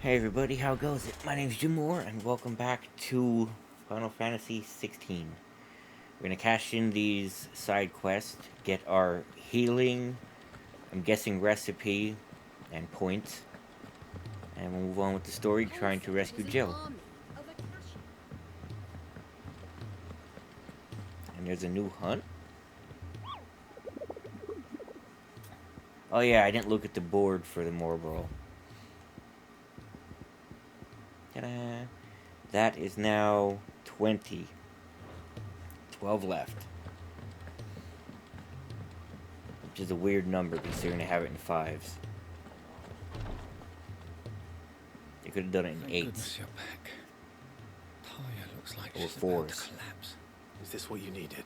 Hey everybody, how goes it? My name's Jimoar, and welcome back to Final Fantasy 16. We're gonna cash in these side quests, get our healing, I'm guessing recipe, and points, and we'll move on with the story, trying to rescue Jill. And there's a new hunt? Oh yeah, I didn't look at the board for the Morbro. Ta-da! That is now 20. 12 left. Which is a weird number considering I have it in fives. You could have done it in Thank eights. goodness you're back. Talia looks like Or she's fours. about to collapse. Is this what you needed?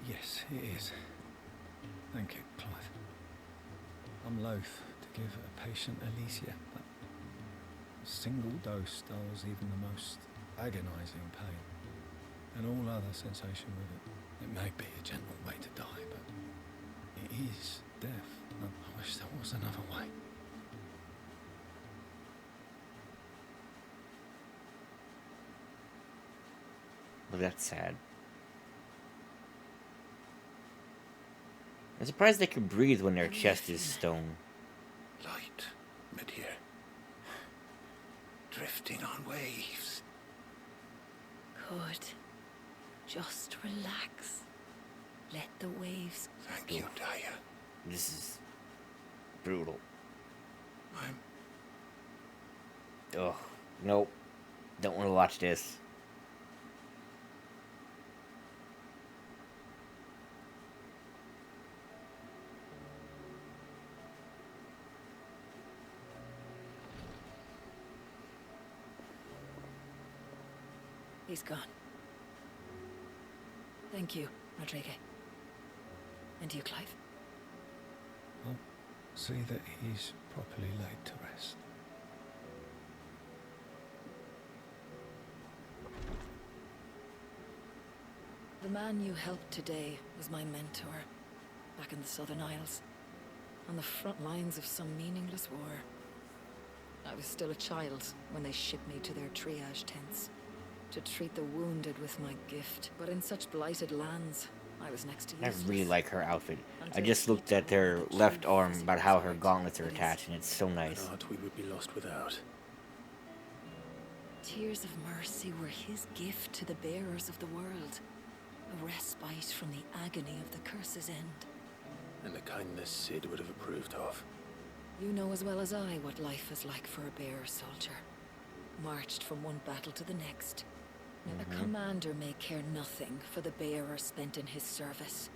Yes, it is. Thank you, Clive. I'm loath to give a patient Alicia, but a single dose dulls even the most agonizing pain, and all other sensation with it. It may be a gentle way to die, but it is death. I wish there was another way. Well, that's sad. I'm surprised they can breathe when their chest is stone. Light, mid-here. Drifting on waves. Good. Just relax. Let the waves. Thank you, Talia. This is brutal. Ugh. Nope. Don't want to watch this. He's gone. Thank you, Rodrigue. And you, Clive. I'll see that he's properly laid to rest. The man you helped today was my mentor, back in the Southern Isles, on the front lines of some meaningless war. I was still a child when they shipped me to their triage tents, to treat the wounded with my gift. But in such blighted lands, I was next to I useless. really like her outfit. I Until just he looked at told me their the left true arm physical about how her side gauntlets are of his attached, and it's so An nice. art we would be lost without. Tears of mercy were his gift to the bearers of the world. A respite from the agony of the curse's end. And the kindness Sid would have approved of. You know as well as I what life is like for a bearer soldier. Marched from one battle to the next. A commander may care nothing for the bearer spent in his service.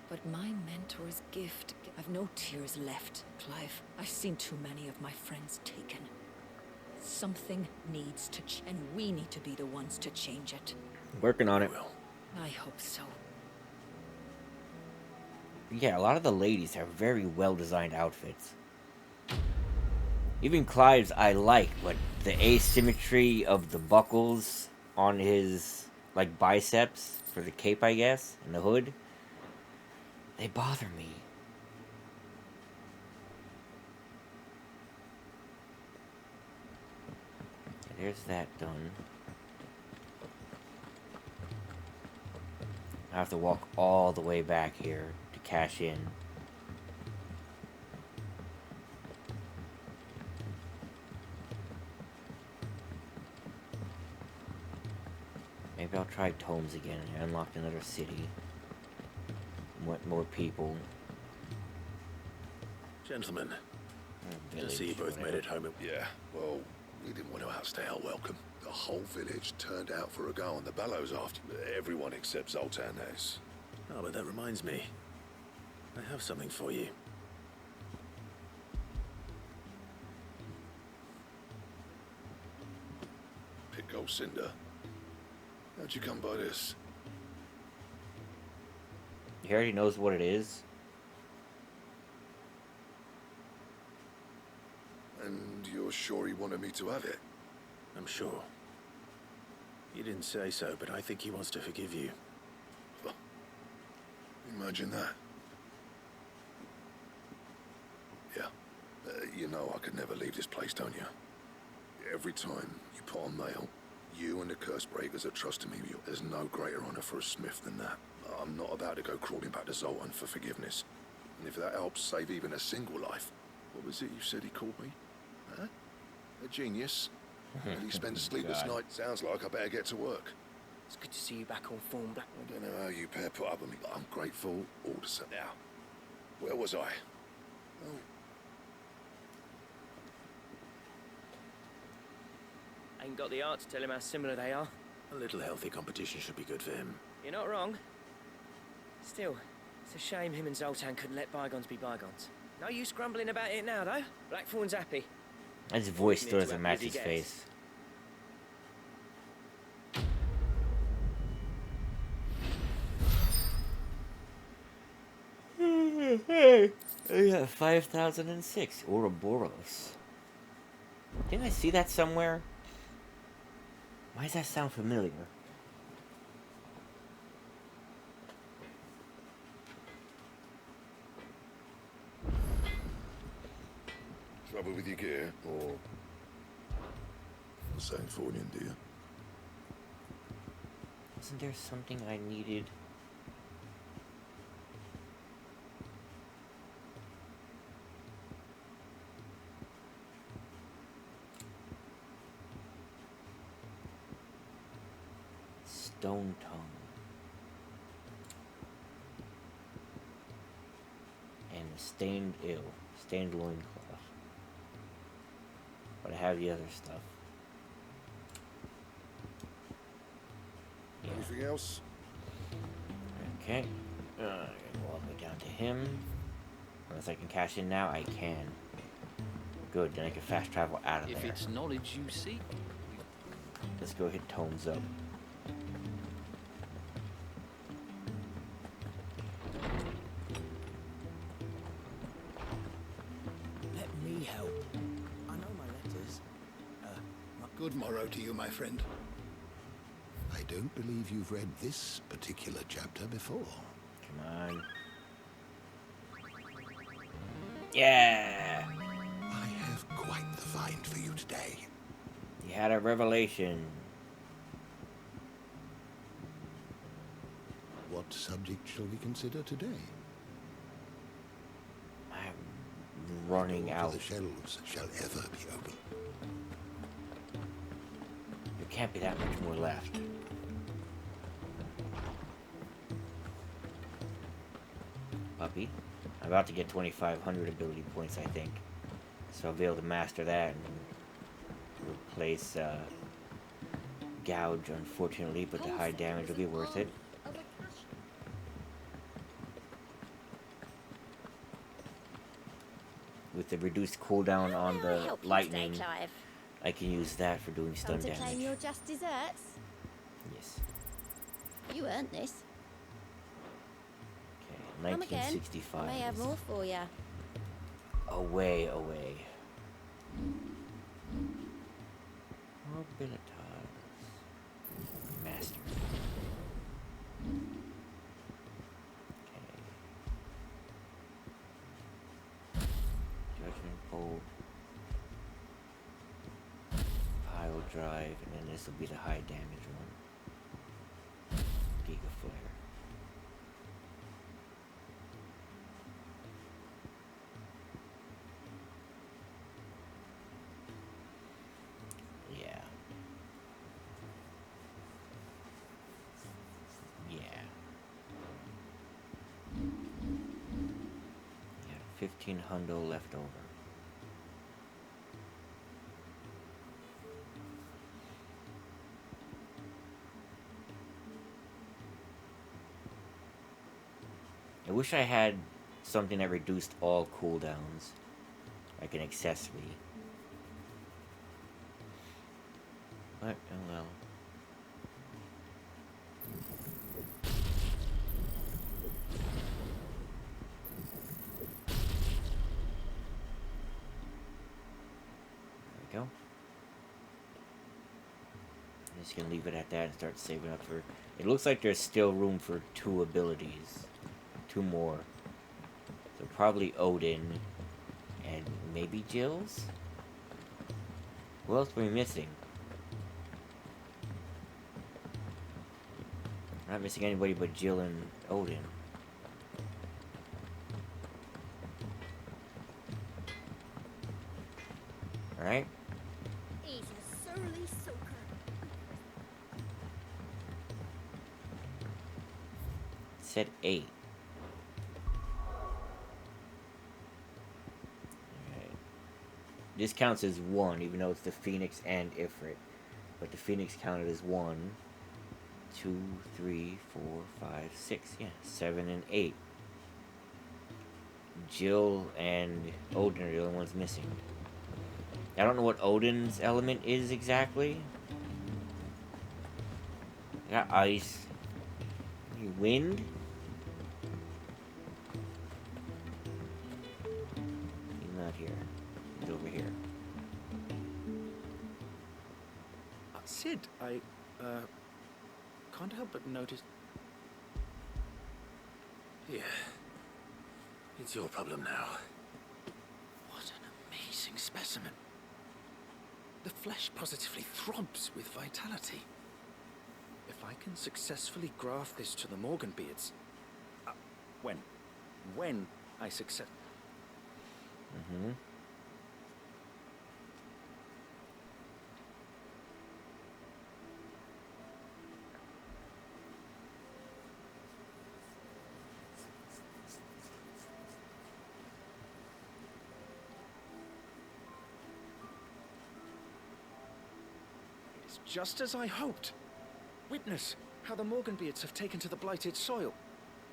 But my mentor's gift... I've no tears left, Clive. I've seen too many of my friends taken. Something needs to change, and we need to be the ones to change it. Working on it. Well, I hope so. Yeah, a lot of the ladies have very well-designed outfits. Even Clive's I like, but the asymmetry of the buckles on his, like, biceps for the cape, I guess, and the hood, they bother me. There's that done. I have to walk all the way back here to cash in. Maybe I'll try Tomes again. I unlocked another city. More people. gentlemen, I Village, see you both whatever. made it home. Yeah, well, we didn't want to outstay our welcome. The whole village turned out for a go on the bellows after everyone except Zoltanes. Oh, but that reminds me. I have something for you. Pico Cinder. How'd you come by this? He already knows what it is. And you're sure he wanted me to have it? I'm sure. You didn't say so, but I think he wants to forgive you. Imagine that. You know I could never leave this place, don't you? Every time you put on mail, you and the curse breakers are trusting me. There's no greater honor for a smith than that. I'm not about to go crawling back to Zoltan for forgiveness. And if that helps save even a single life, what was it you said he called me? Huh? A genius? Well, he spends sleepless God. nights. Sounds like I better get to work. It's good to see you back on form, Black. I don't know how you pair put up with me, but I'm grateful all the same. Now, where was I? Oh. Ain't got the art to tell him how similar they are. A little healthy competition should be good for him. You're not wrong. Still, it's a shame him and Zoltan couldn't let bygones be bygones. No use grumbling about it now, though. Blackthorn's happy. His voice Need still to doesn't have match bloody his guess. face. Hey, we got 5006 Ouroboros. Didn't I see that somewhere? Why does that sound familiar? Trouble with your gear, or St. Fornian, do you? Wasn't there something I needed? Stone tongue. And stained loincloth. But I have the other stuff. Yeah. Anything else? Okay. I'm gonna go all the way down to him. Unless I can cash in now, I can. Good, then I can fast travel out of If there. it's knowledge you seek, Let's go hit Tones up. Let me help. I know my letters. Good morrow to you, my friend. I don't believe you've read this particular chapter before. Come on. Yeah! I have quite the find for you today. You had a revelation. What subject shall we consider today? I'm running Door out. to the shelves shall ever be open. There can't be that much more left. Puppy. I'm about to get 2,500 ability points, I think. So I'll be able to master that and replace Gouge, unfortunately, but the high damage will be worth it. With the reduced cooldown on the lightning, I can use that for doing stun Come to claim your damage. just desserts? Yes. You earned this. Okay, Come again. I 1965. may have more for you. Away. Mobilitas. Master. Okay. Judgment Bolt. Pile Drive, and then this will be the high damage one. Giga Flare. Yeah. Yeah. Yeah, 15 hundo left over. I wish I had something that reduced all cooldowns, like an accessory. But, oh well. There we go. I'm just gonna leave it at that and start saving up for... It looks like there's still room for 2 abilities. 2 more. So probably Odin And maybe Jill's? Who else are we missing? We're not missing anybody but Jill and Odin. Alright? He's a surly soaker. Said 8. Alright. This counts as 1, even though it's the Phoenix and Ifrit. But the Phoenix counted as 1, 2, 3, 4, 5, 6. Yeah, 7 and 8. Jill and Odin are the only ones missing. I don't know what Odin's element is exactly. I got ice. Wind? He's not here. He's over here. Sid, I, can't help but notice... Yeah. It's your problem now. What an amazing specimen. The flesh positively throbs with vitality. If I can successfully graft this to the Morganbeards... when I success... Mm-hmm. It's just as I hoped. Witness how the Morganbeards have taken to the blighted soil.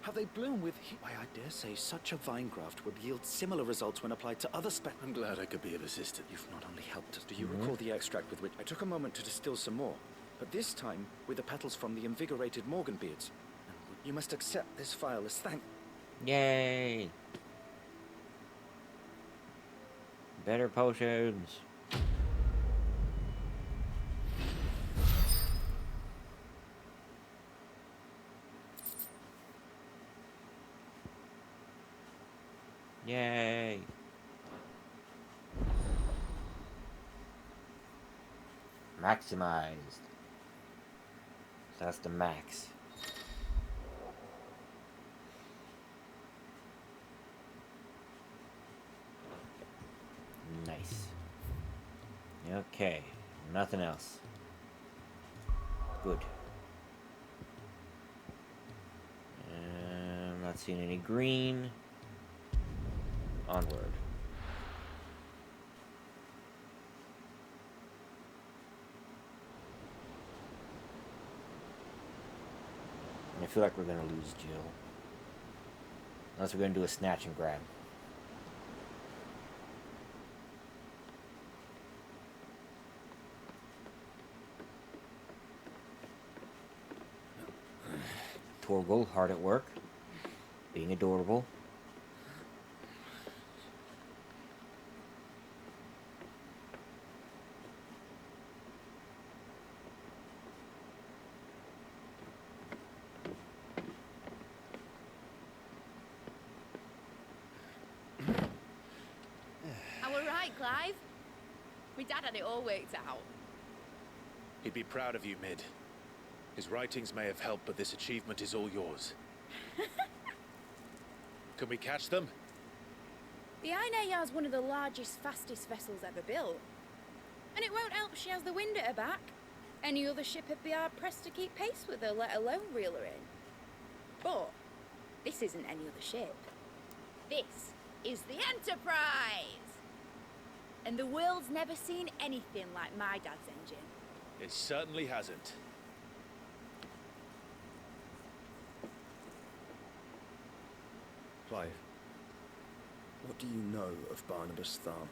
How they bloom with why, I dare say such a vine graft would yield similar results when applied to other I'm glad I could be of assistance. You've not only helped us. Do you recall the extract with which I took a moment to distill some more? But this time with the petals from the invigorated Morganbeards. And you must accept this file as thank... Yay! Better potions. Yay! Maximized. So that's the max. Nice. Okay, nothing else. Good. I'm not seeing any green. Onward. I feel like we're gonna lose Jill. Unless we're gonna do a snatch and grab. Torgal, hard at work. Being adorable. I were right, Clive. My dad had it all worked out. He'd be proud of you, Mid. His writings may have helped, but this achievement is all yours. Can we catch them? The Ainayar's one of the largest, fastest vessels ever built. And it won't help she has the wind at her back. Any other ship would be hard-pressed to keep pace with her, let alone reel her in. But this isn't any other ship. This is the Enterprise! And the world's never seen anything like my dad's engine. It certainly hasn't. Clive, what do you know of Barnabas Tharm?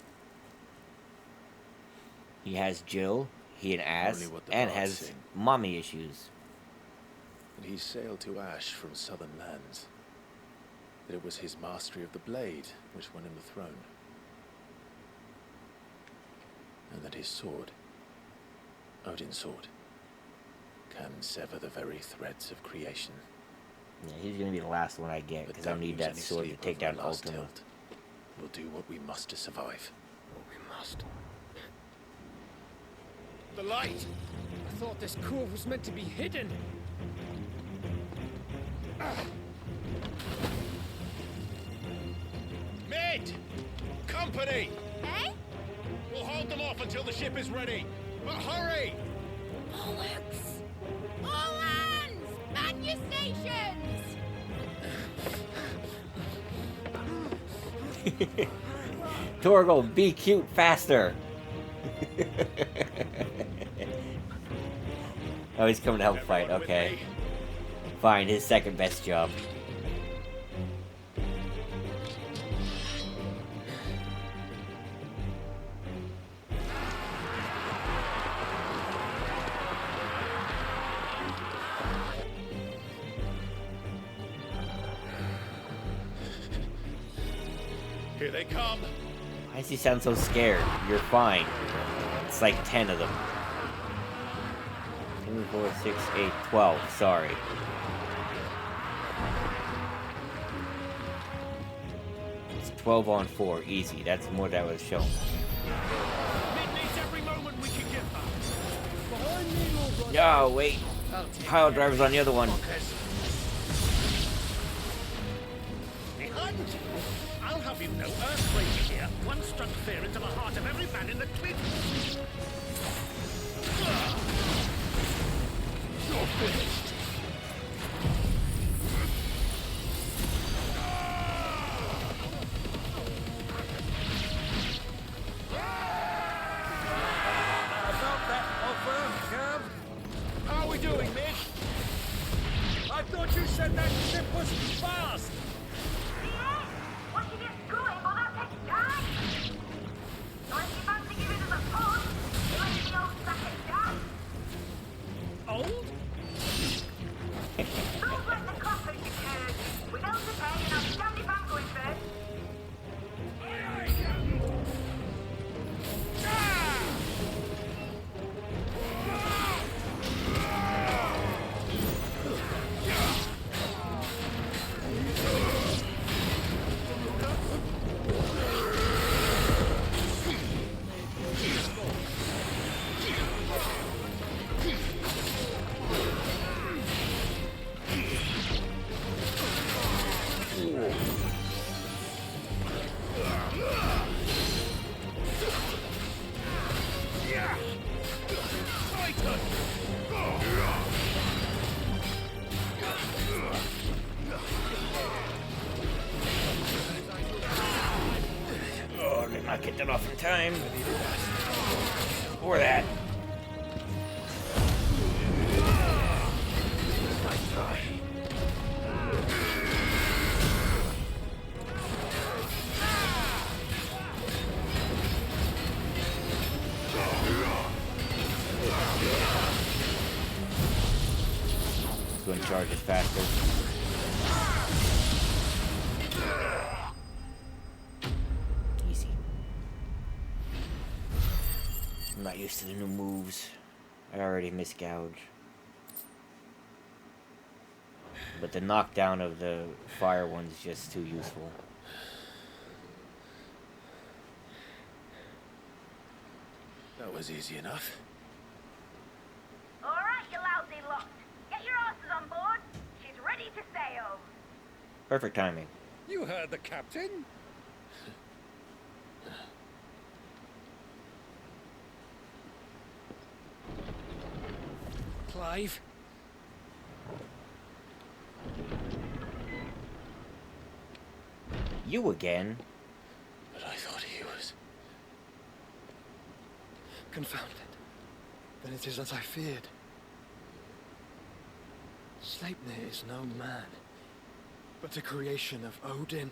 He has Jill, he an ass, Only what the and bards has sing. mommy issues. That he sailed to Ash from southern lands. That it was his mastery of the blade which won him the throne. And that his sword, Odin's sword, can sever the very threads of creation. Yeah, he's gonna be the last one I get, because I don't need use that any sword to sleep take over down a last Ultima. tilt. We'll do what we must to survive. What we must. The light! I thought this cove was meant to be hidden. Mid! Company! Eh? We'll hold them off until the ship is ready. But hurry! Bollocks! All hands! Man your stations! Torgal, be cute faster. Oh, he's coming to help fight. Everyone with Okay. me? Fine, his second best job. Here they come. Why does he sound so scared? You're fine. It's like 10 of them. 2, 4, 6, 8, 12. Sorry. It's 12 on 4. Easy. That's more than I was shown. Mid needs every moment we can get back. Oh, wait. Pile driver's on the other one. Behind! I'll have you know, Earthquake here once struck fear into the heart of every man in the cliff. You're finished. About that offer, Cav? How are we doing, Mick? I thought you said that ship was fast! Once you get going, well, that takes time. So if you fancy giving us a push, you want the old sack of gas. Old? Don't let the coppers get hurt. We know to pay, and I'll stand if I'm going first. Oh, did not get that off in time. Or that. Let's go and charge it faster. Easy. I'm not used to the new moves. I already misgouge. But the knockdown of the fire one's just too useful. That was easy enough. All right, you lousy lot. Get your asses on board. She's ready to sail. Perfect timing. You heard the captain. Clive? You again? But I thought he was... Confound it. Then it is as I feared. Sleipnir is no man, but a creation of Odin.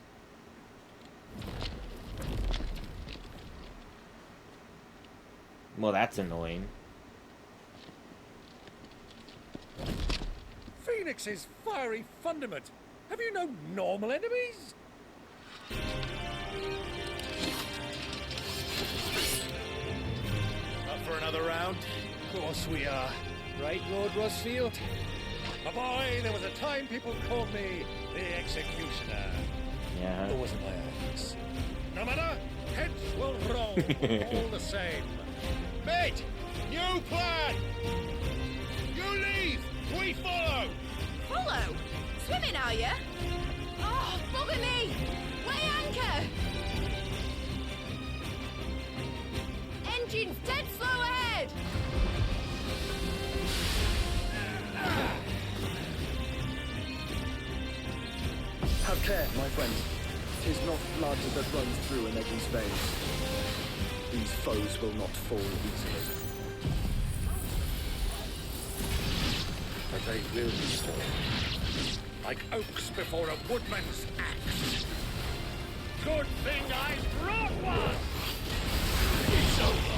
Well, that's annoying. Phoenix's fiery fundament. Have you no normal enemies? Up for another round? Of course we are. Right, Lord Rosfield? A boy, there was a time people called me the Executioner. Yeah. Or was it my eyes? No, all the same. Mate, new plan! You leave, we follow! Follow? Swimming, are you? Oh, bugger me! Weigh anchor! Engines dead slow ahead! Have care, my friends. 'Tis not blood that runs through an Eddie's veins. These foes will not fall easily. But they will fall. Like oaks before a woodman's axe. Good thing I brought one! It's over.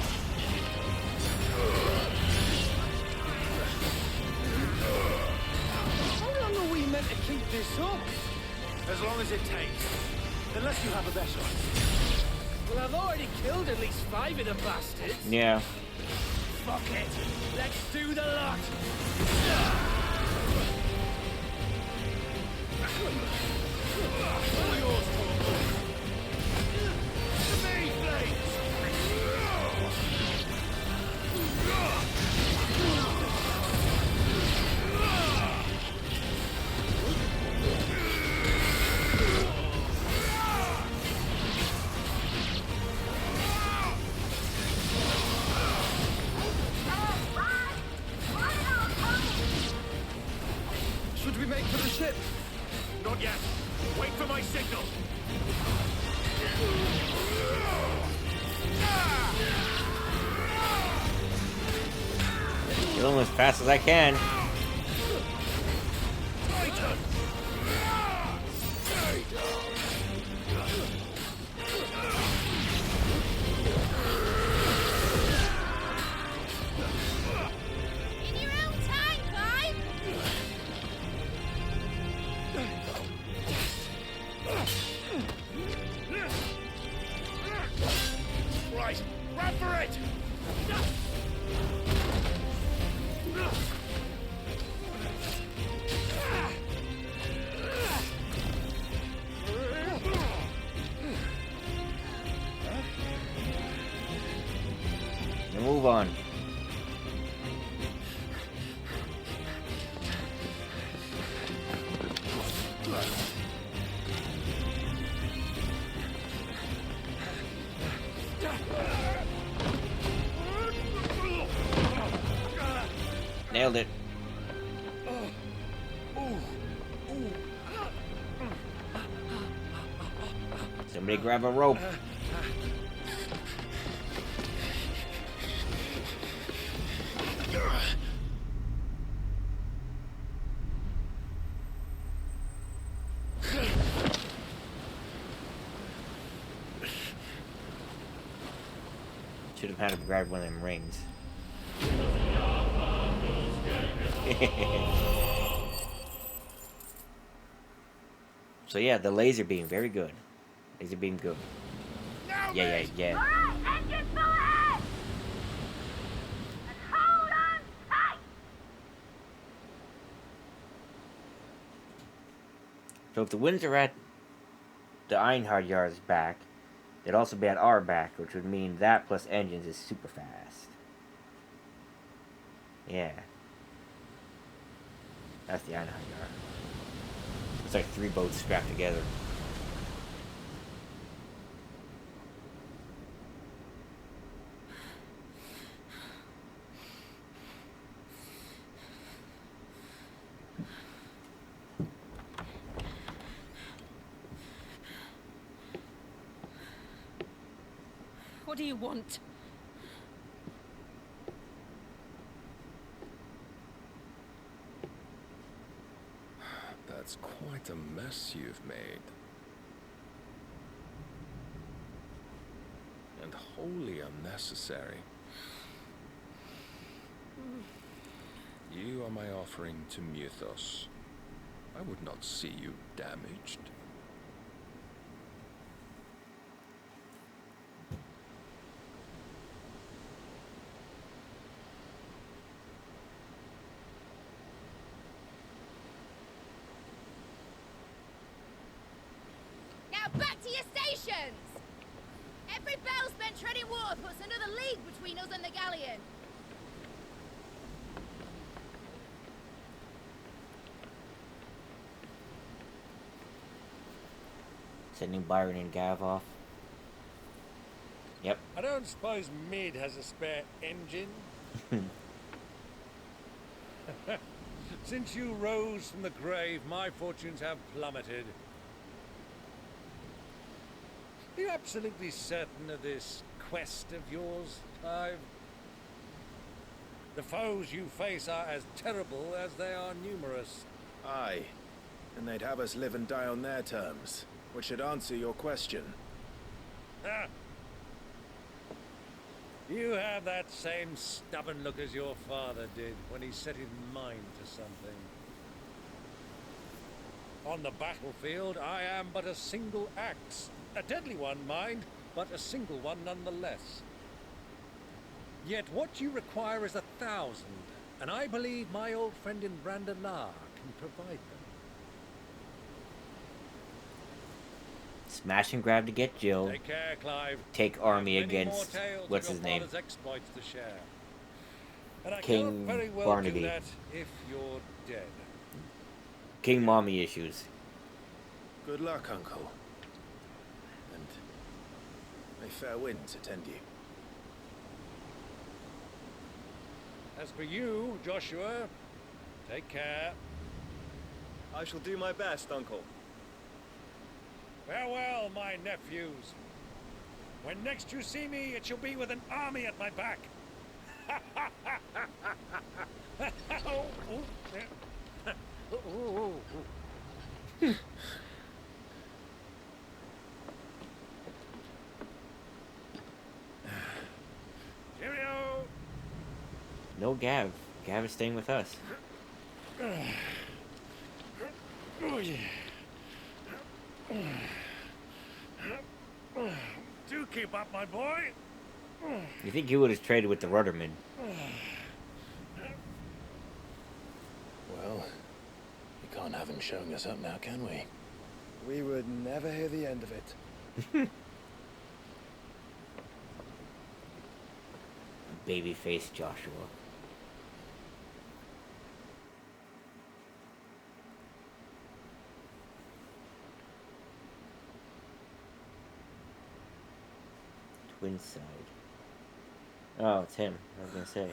How long are we meant to keep this up? As long as it takes. Unless you have a better. Well, I've already killed at least 5 of the bastards. Yeah. Fuck it. Let's do the lot. All yours, Tom. To me, Blades! Should we make for the ship? Not yet. Wait for my signal. Kill him as fast as I can. Titan! In your own time, Clive! Right, run for it! Now move on. Nailed it. Somebody grab a rope. Should have had him grab one of them rings. So yeah, the laser beam, very good. Laser beam, good. Yeah. Alright, engine full ahead! And hold on tight! So if the winds are at the Einhard Yard's back, they'd also be at our back, which would mean that plus engines is super fast. Yeah. That's the Einhard Yard. It's like 3 boats strapped together. What do you want? That's quite a mess you've made. And wholly unnecessary. You are my offering to Mythos. I would not see you damaged. Now back to your stations! Every bell spent treading water puts another league between us and the galleon. Sending Byron and Gav off. Yep. I don't suppose Mid has a spare engine? Since you rose from the grave, my fortunes have plummeted. Are you absolutely certain of this quest of yours, Clive? The foes you face are as terrible as they are numerous. Aye. And they'd have us live and die on their terms, which should answer your question. Ha! You have that same stubborn look as your father did when he set his mind to something. On the battlefield, I am but a single axe. A deadly one, mind, but a single one nonetheless. Yet what you require is 1,000, and I believe my old friend in Brandalar can provide them. Smash and grab to get Jill. Take care, Clive. Take army Many more against tales what's of his your name? father's exploits to share. And I King cannot very well Barnaby. do that if you're dead. King Mommy issues. Good luck, Uncle. And may fair winds attend you. As for you, Joshua, take care. I shall do my best, Uncle. Farewell, my nephews. When next you see me, it shall be with an army at my back. Cheerio! No Gav. Gav is staying with us. Oh, yeah. Do keep up, my boy. You think he would have traded with the Rudderman? Well, we can't have him showing us up now, can we? We would never hear the end of it. Babyface Joshua. Twin side. Oh, it's him. I was gonna say.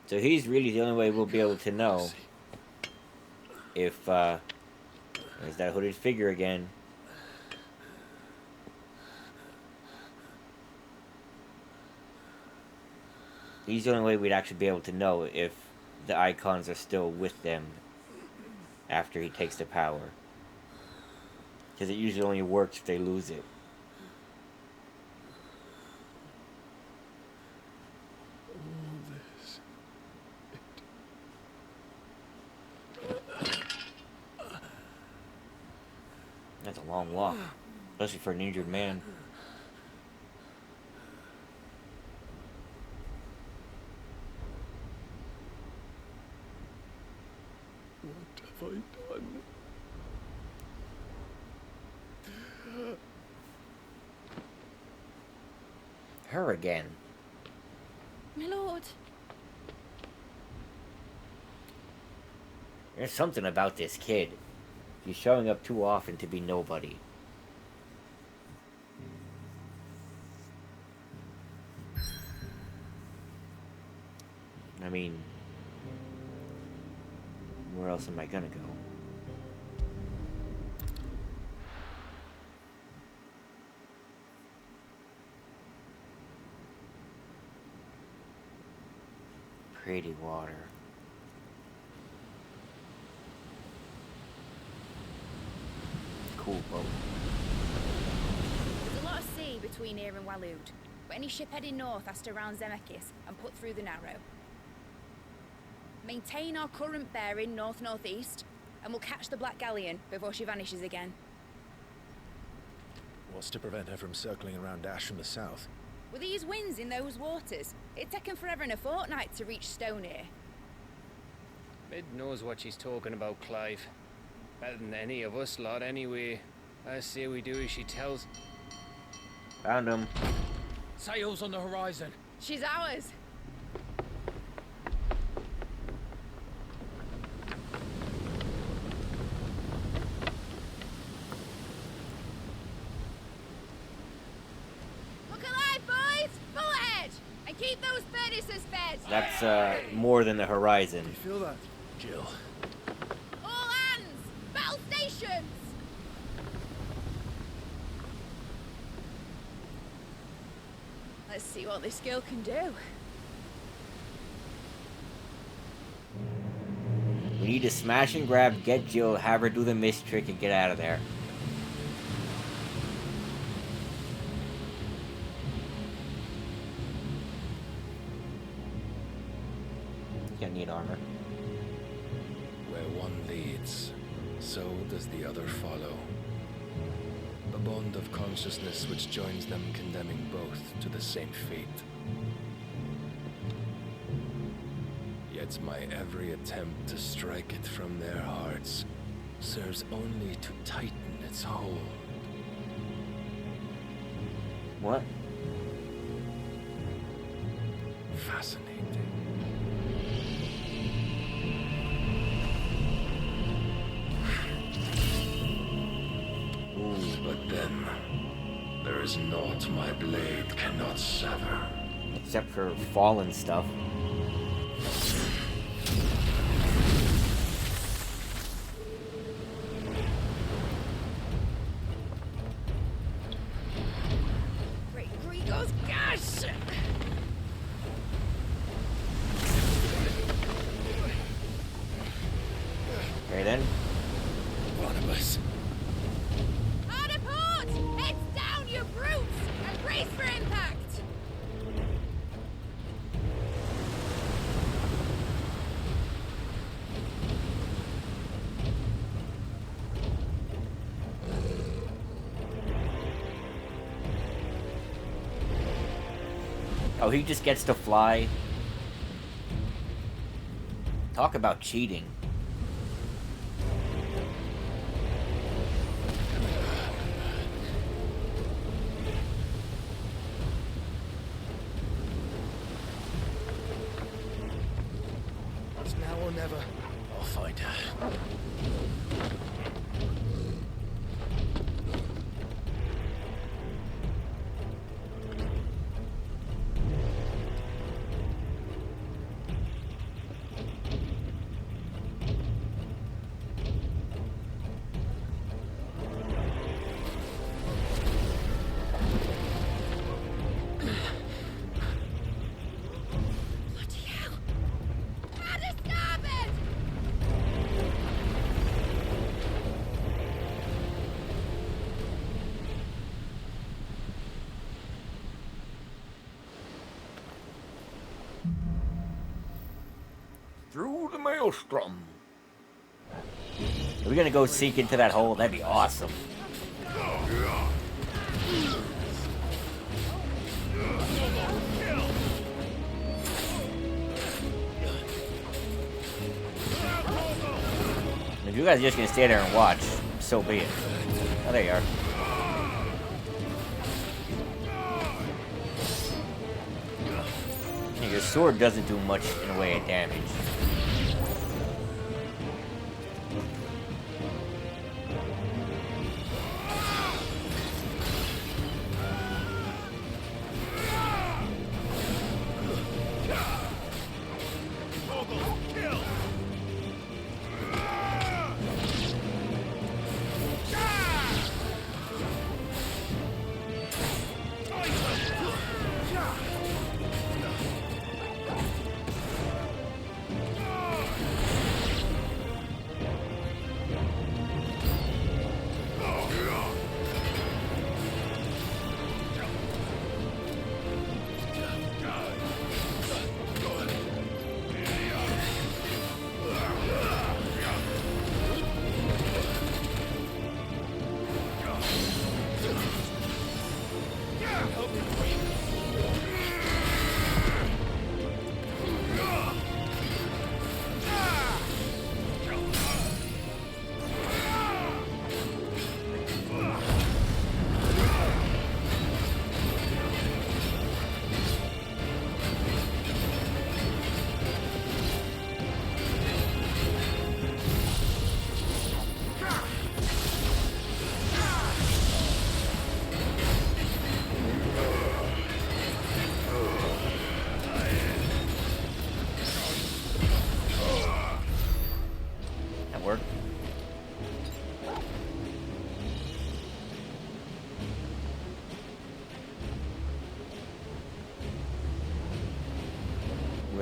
So he's really the only way we'll be able to know if there's that hooded figure again. He's the only way we'd actually be able to know if the icons are still with them after he takes the power. Because it usually only works if they lose it. That's a long walk, especially for an injured man. What have I done? Her again. My lord. There's something about this kid. He's showing up too often to be nobody. I mean, where else am I gonna go? Pretty water. Cool boat. There's a lot of sea between here and Waloed, but any ship heading north has to round Zemeckis and put through the Narrow. Maintain our current bearing north-northeast, and we'll catch the Black Galleon before she vanishes again. What's to prevent her from circling around Ash from the south? With these winds in those waters, it'd taken forever and a fortnight to reach Stonehenge. Mid knows what she's talking about, Clive. Better than any of us lot, anyway. I see we do as she tells. Found him. Sails on the horizon. She's ours. Look alive, boys! Full ahead! And keep those furnaces fed! That's more than the horizon. You feel that? Jill. All hands! Battle stations! Let's see what this girl can do. We need to smash and grab, get Jill, have her do the mist trick, and get out of there. Gonna need armor. Where one leads, so does the other follow. A bond of consciousness which joins them, condemning both to the same fate. Yet my every attempt to strike it from their hearts serves only to tighten its hold. What? Fascinating. But then, there is naught my blade cannot sever. Except for fallen stuff. Great Grigos, gosh! Okay then. Barnabas. Hard a port! Heads down, you brutes! And brace for impact! Oh, he just gets to fly. Talk about cheating. It's now or never. I'll find her. Bloody hell! At a starboard! Through the maelstrom. Are we gonna go sink into that hole? That'd be awesome. If you guys are just gonna stay there and watch, so be it. Oh, there you are. Yeah, your sword doesn't do much in the way of damage.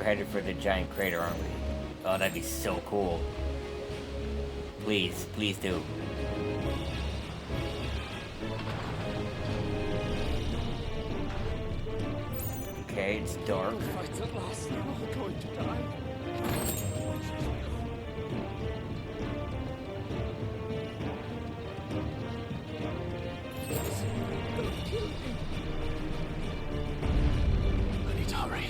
headed for the giant crater, aren't we? Oh, that'd be so cool. Please, please do. Okay, it's dark. Fight at last. We're all going to die. I need to hurry.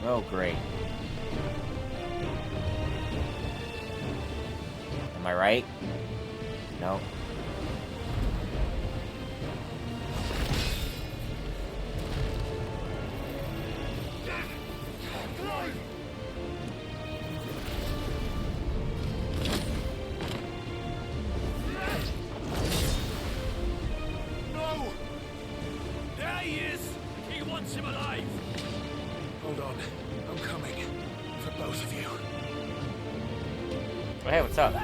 Oh, great. Am I right? No. No! There he is! He wants him alive! Hold on. I'm coming. For both of you. Oh, hey, what's up?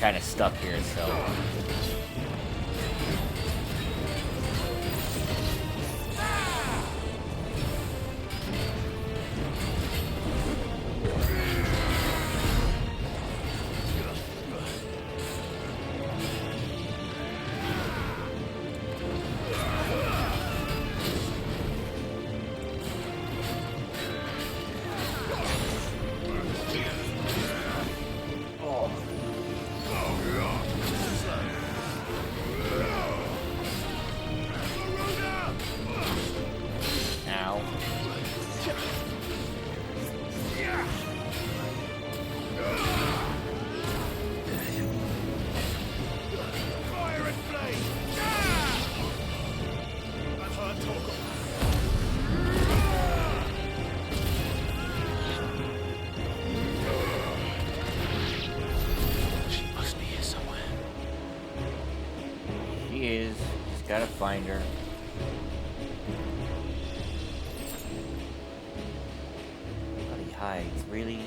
Kind of stuck here, so. Gotta find her. Bloody hides, really?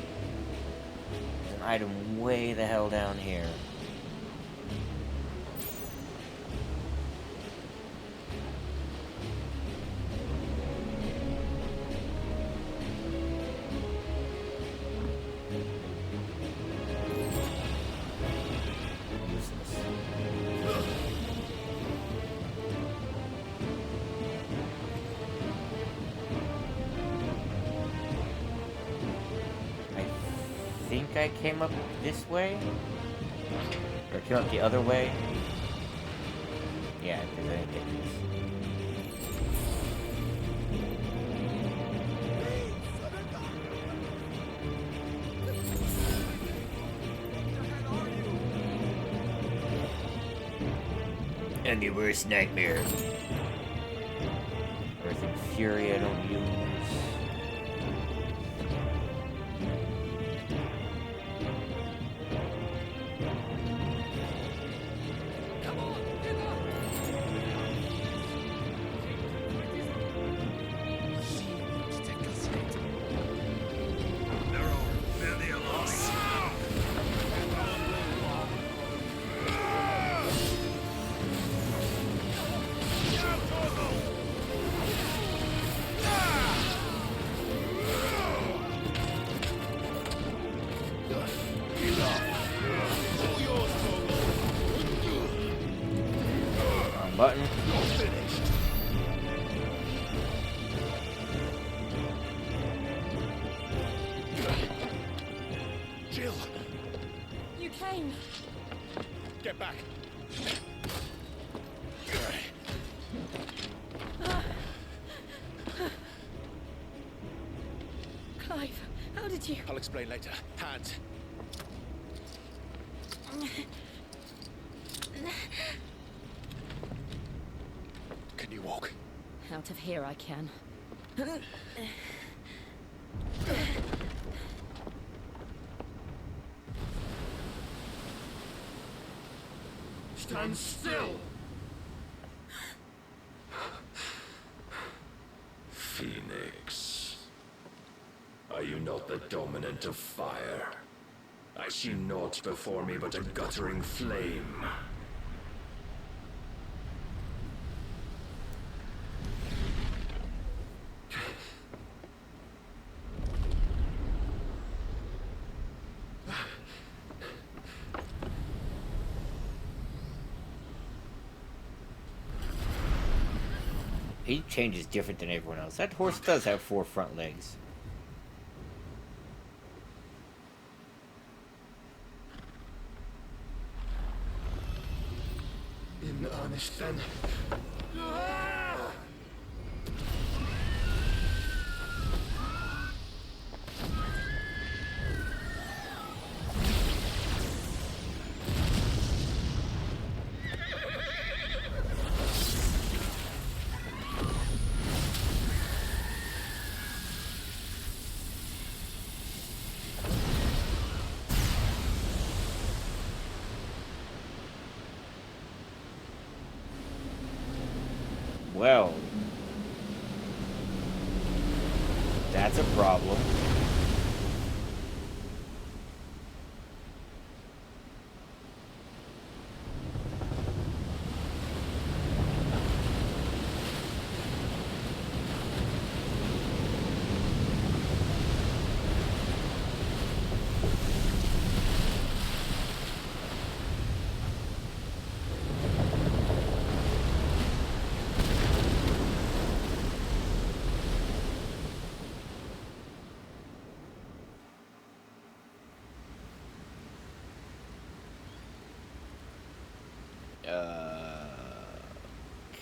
There's an item way the hell down here. I came up this way? Or came up the other way? Yeah, because I didn't get this. I'm your worst nightmare. Earth and Fury I don't use. Come on! button. You're finished. Jill, You came. get back. Clive, how did you... I'll explain later. Hands. Can you walk? Out of here I can. Stand still! Phoenix. Are you not the dominant of fire? I see naught before me but a guttering flame. He changes different than everyone else. That horse does have 4 front legs. In earnest, then. Well, that's a problem.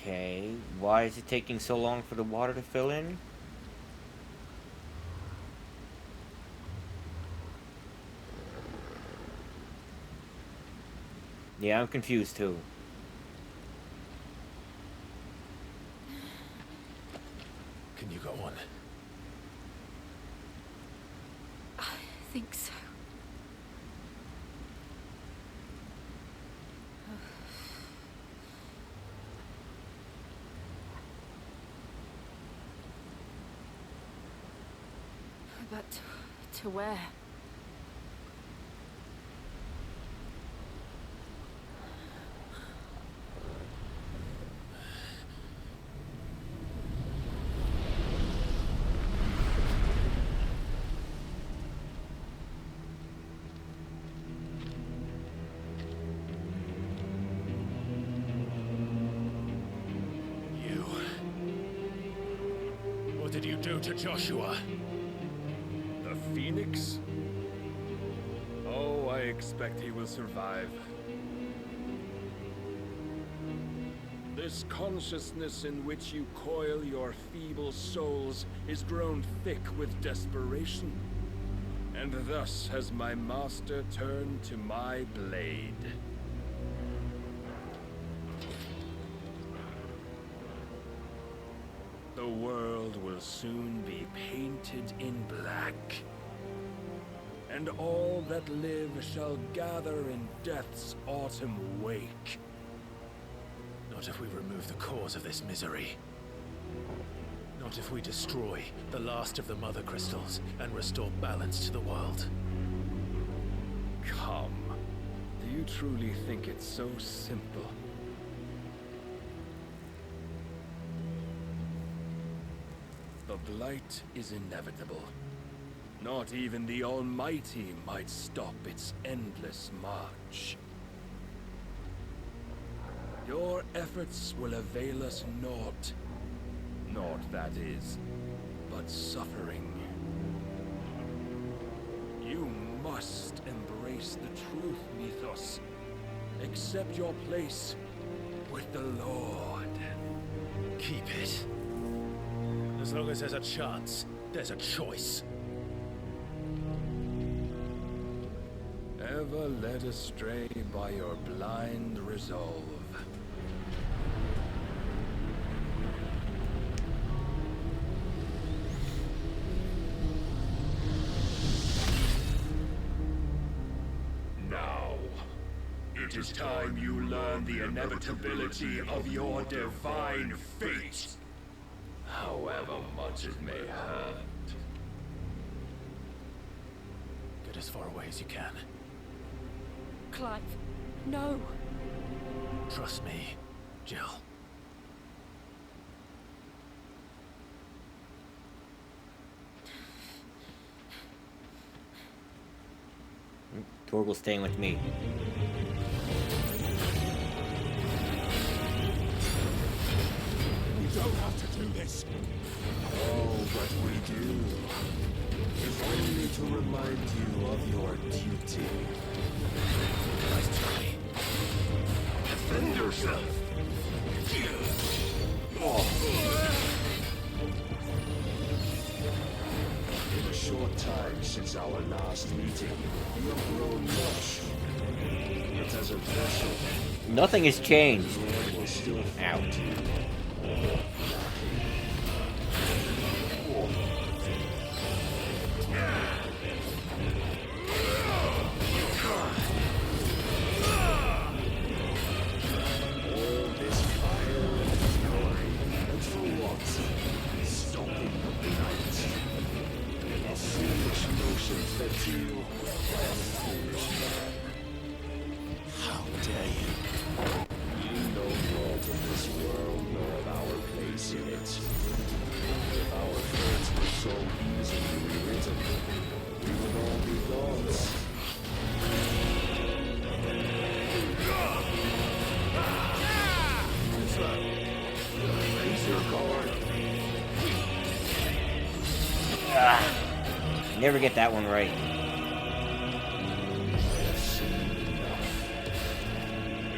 Okay, why is it taking so long for the water to fill in? Yeah, I'm confused too. Can you go on? I think so. But to where? You. What did you do to Joshua? The Phoenix? Oh, I expect he will survive. This consciousness in which you coil your feeble souls is grown thick with desperation. And thus has my master turned to my blade. The world will soon be painted in black. And all that live shall gather in death's autumn wake. Not if we remove the cause of this misery. Not if we destroy the last of the Mother Crystals and restore balance to the world. Come. Do you truly think it's so simple? The blight is inevitable. Not even the Almighty might stop its endless march. Your efforts will avail us naught. Naught, that is, but suffering. You must embrace the truth, Mythos. Accept your place with the Lord. Keep it. As long as there's a chance, there's a choice. Ever led astray by your blind resolve. Now, it is time you learn the inevitability of your divine fate. However much it may hurt. Get as far away as you can. Clive, no. Trust me, Jill. Torgal's staying with me. We don't have to do this. Oh, but we do. If only to remind you of your duty. Nice try. Defend yourself! In a short time since our last meeting, you have grown much. But as a vessel, Nothing has changed. the Lord will still Out. all this fire and fury. And for what? Stopping the night. A foolish notion fed to you by a foolish man. How dare you? You know naught of this world nor of our place in it. If our fates were so easily rewritten, we would all be gods. Raise your guard. Never get that one right. I have seen enough.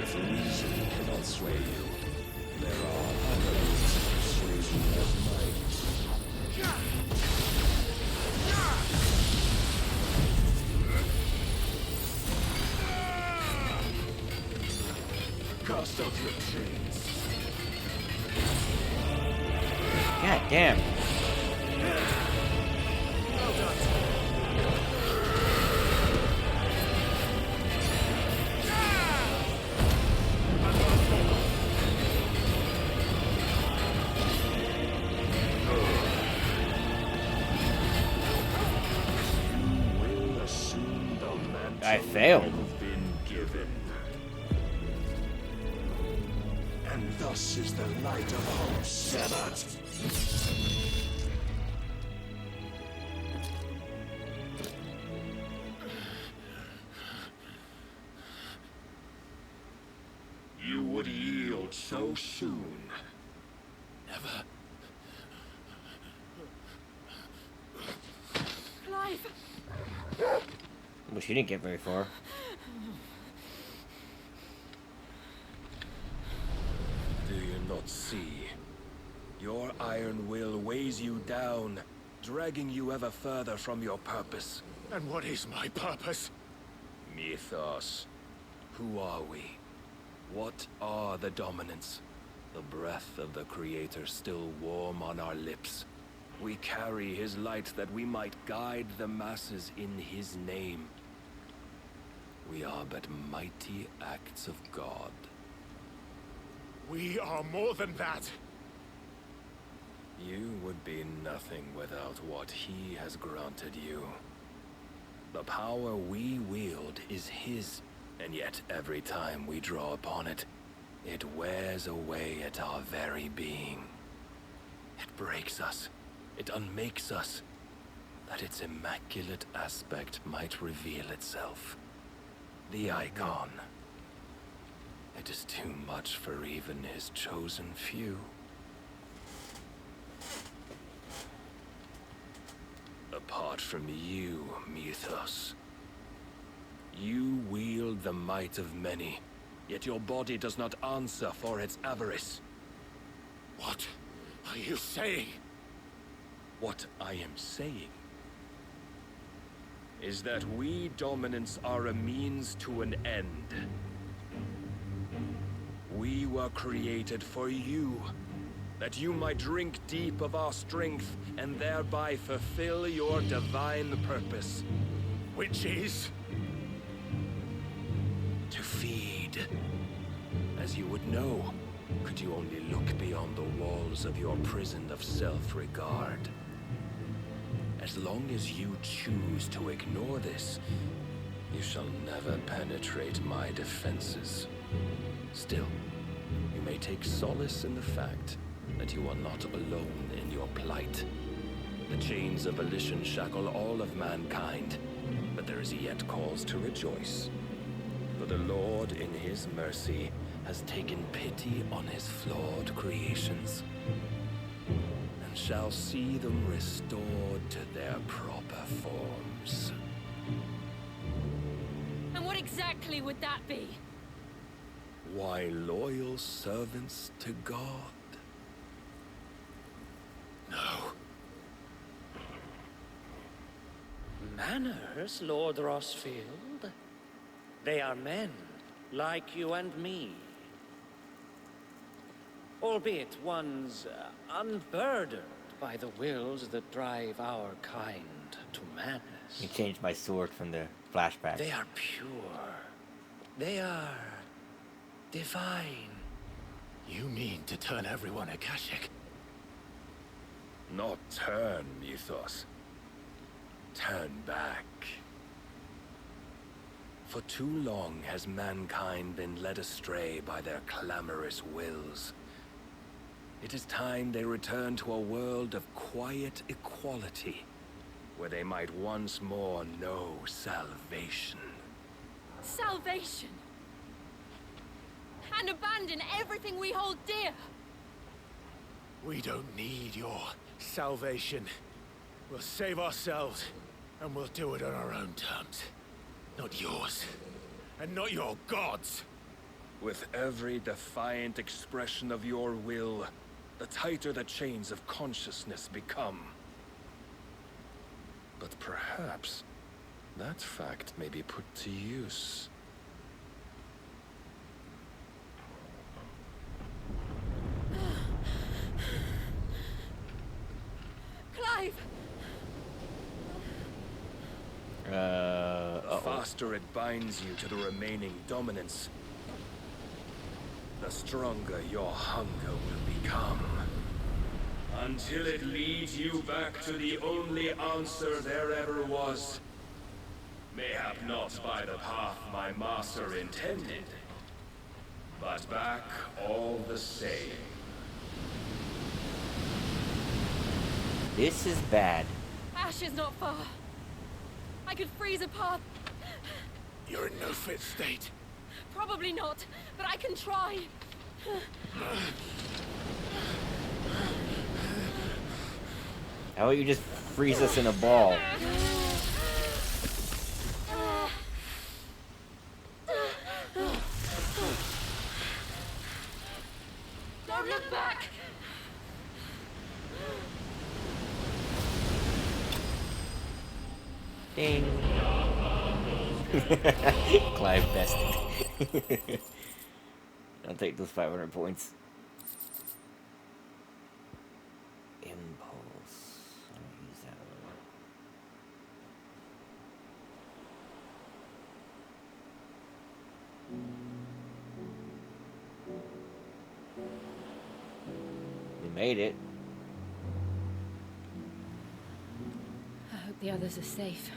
If reason cannot sway you, there are other means of persuasion that might. Cast off your chains. God damn. Will assume the mantle I failed. you've been given. And thus is the light of hope severed. You would yield so soon. Never. Clive! Well, she didn't get very far. Do you not see? Your iron will weighs you down, dragging you ever further from your purpose. And what is my purpose? Mythos. Who are we? What are the dominants? The breath of the Creator still warm on our lips. We carry his light that we might guide the masses in his name. We are but mighty acts of God. We are more than that. You would be nothing without what he has granted you. The power we wield is his, and yet every time we draw upon it, it wears away at our very being. It breaks us, it unmakes us, that its immaculate aspect might reveal itself. The icon. It is too much for even his chosen few. Apart from you, Mythos, you wield the might of many, yet your body does not answer for its avarice. What are you saying? What I am saying is that we dominants are a means to an end. We were created for you, that you might drink deep of our strength and thereby fulfill your divine purpose. Which is? To feed. As you would know, could you only look beyond the walls of your prison of self-regard. As long as you choose to ignore this, you shall never penetrate my defenses. Still, you may take solace in the fact that you are not alone in your plight. The chains of volition shackle all of mankind, but there is yet cause to rejoice. For the Lord, in his mercy, has taken pity on his flawed creations, and shall see them restored to their proper forms. And what exactly would that be? Why, loyal servants to God. No. Manners, Lord Rossfield? They are men, like you and me. Albeit ones unburdened by the wills that drive our kind to madness. You changed my sword from the flashback. They are pure. They are divine. You mean to turn everyone Akashic? Not turn, Mythos. Turn back. For too long has mankind been led astray by their clamorous wills. It is time they return to a world of quiet equality, where they might once more know salvation. Salvation! And abandon everything we hold dear! We don't need your salvation. We'll save ourselves, and we'll do it on our own terms. Not yours, and not your gods. With every defiant expression of your will, the tighter the chains of consciousness become. But perhaps that fact may be put to use. Clive! The faster it binds you to the remaining dominance, the stronger your hunger will become. Until it leads you back to the only answer there ever was. Mayhap not by the path my master intended, but back all the same. This is bad. Ash is not far. I could freeze a path. You're in no fit state. Probably not, but I can try. How about you just freeze us in a ball? Don't look back! Ding. Clive bested. I'll take those 500 points. Impulse. I'll use that one. We made it. I hope the others are safe.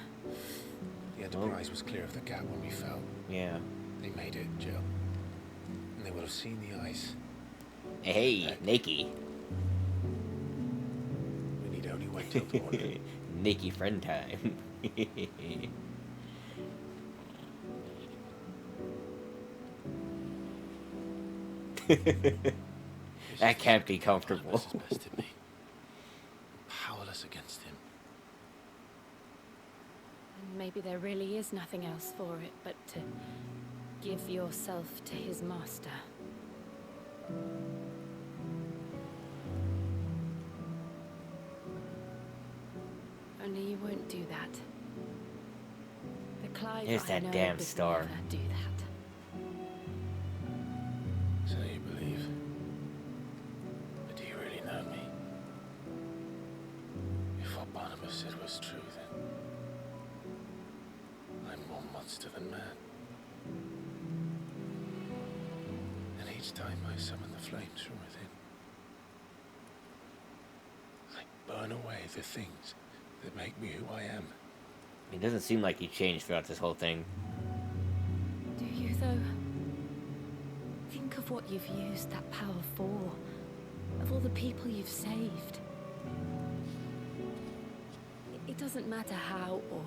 The Enterprise was clear of the gap when we fell. Yeah. They made it, Jill. And they will have seen the ice. Hey, Nikki. We need only wait till dawn. Nikki friend time. That can't be comfortable. Bested me. Powerless against him. And maybe there really is nothing else for it but to give yourself to his master. Only you won't do that. The Clive Here's I that know damn would star. never do that. So you believe? But do you really know me? If what Barnabas said was true, then I'm more monster than man. And each time I summon the flames from within, I burn away the things that make me who I am. It doesn't seem like he changed throughout this whole thing. Do you, though? Think of what you've used that power for. Of all the people you've saved. It doesn't matter how or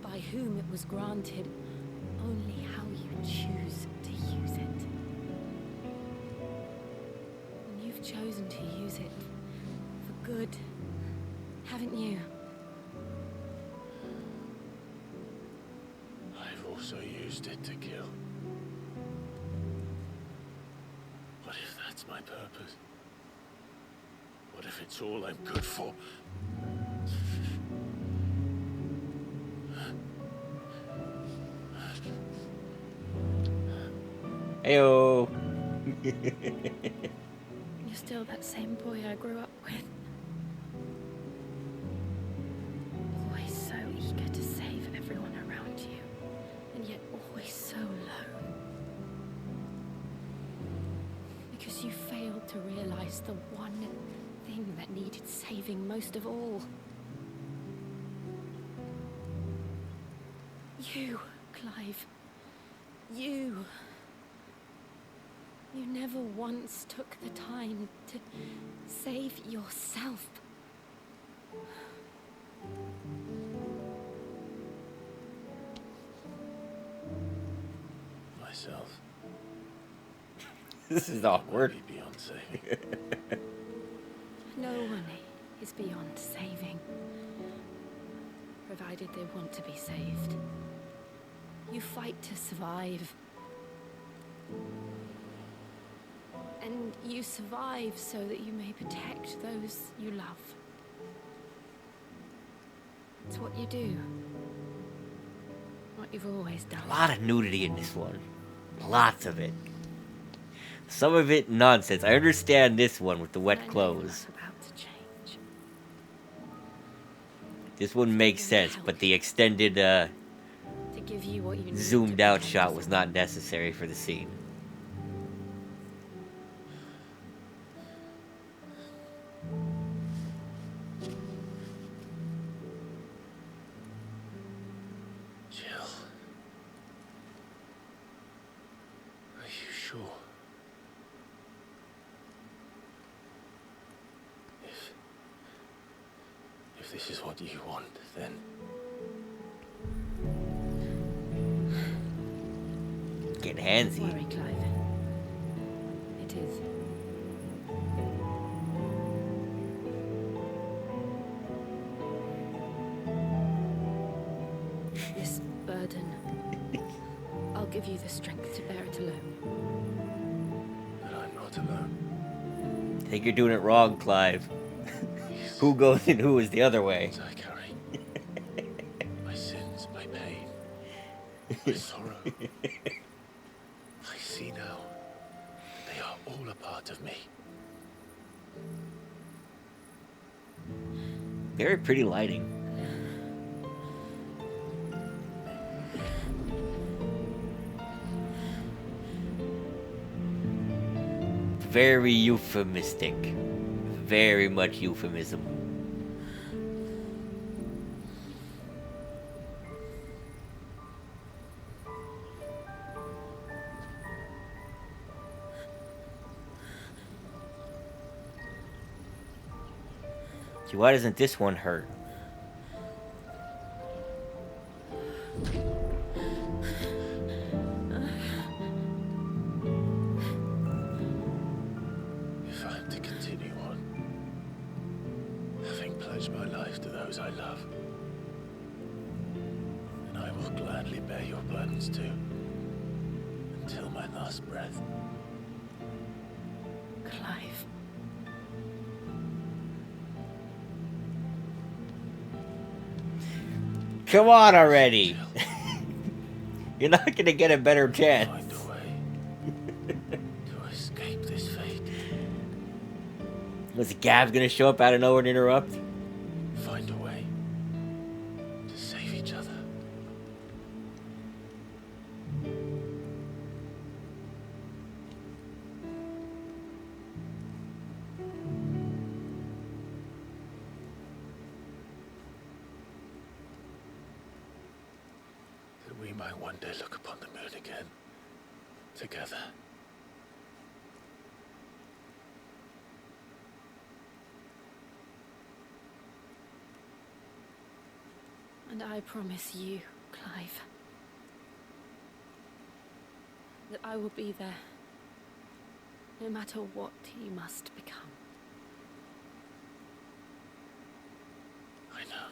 by whom it was granted, only how you choose to use it. And you've chosen to use it for good, haven't you? I've also used it to kill. What if that's my purpose? What if it's all I'm good for? Heyo. You're still that same boy I grew up with. Always so eager to save everyone around you, and yet always so alone. Because you failed to realize the one thing that needed saving most of all. You, Clive. You. You never once took the time to save yourself. Myself. This is awkward. Maybe beyond saving. No one is beyond saving, provided they want to be saved. You fight to survive. And you survive so that you may protect those you love. It's what you do. What you've always done. A lot of nudity in this one. Lots of it. Some of it nonsense. I understand this one with the wet clothes. About to change. This one makes sense, but the extended To give you what you need zoomed out shot was not necessary for the scene. Jill. Are you sure? If this is what you want, then Getting handsy. Don't worry, Clive. It is. This burden, I'll give you the strength to bear it alone. but I'm not alone. I think you're doing it wrong, Clive. Who goes and who is the other way? I carry my sins, my pain, my sorrow. I see now. They are all a part of me. Very pretty lighting. Very euphemistic. Very much euphemism. See, why doesn't this one hurt? those I love. And I will gladly bear your burdens too, until my last breath. Clive. Come on already. You're not gonna get a better chance. Find a way to escape this fate. Was Gav gonna show up out of nowhere and interrupt? Find a way to save each other. That we might one day look upon the moon again, together. And I promise you, Clive, that I will be there, no matter what you must become. I know.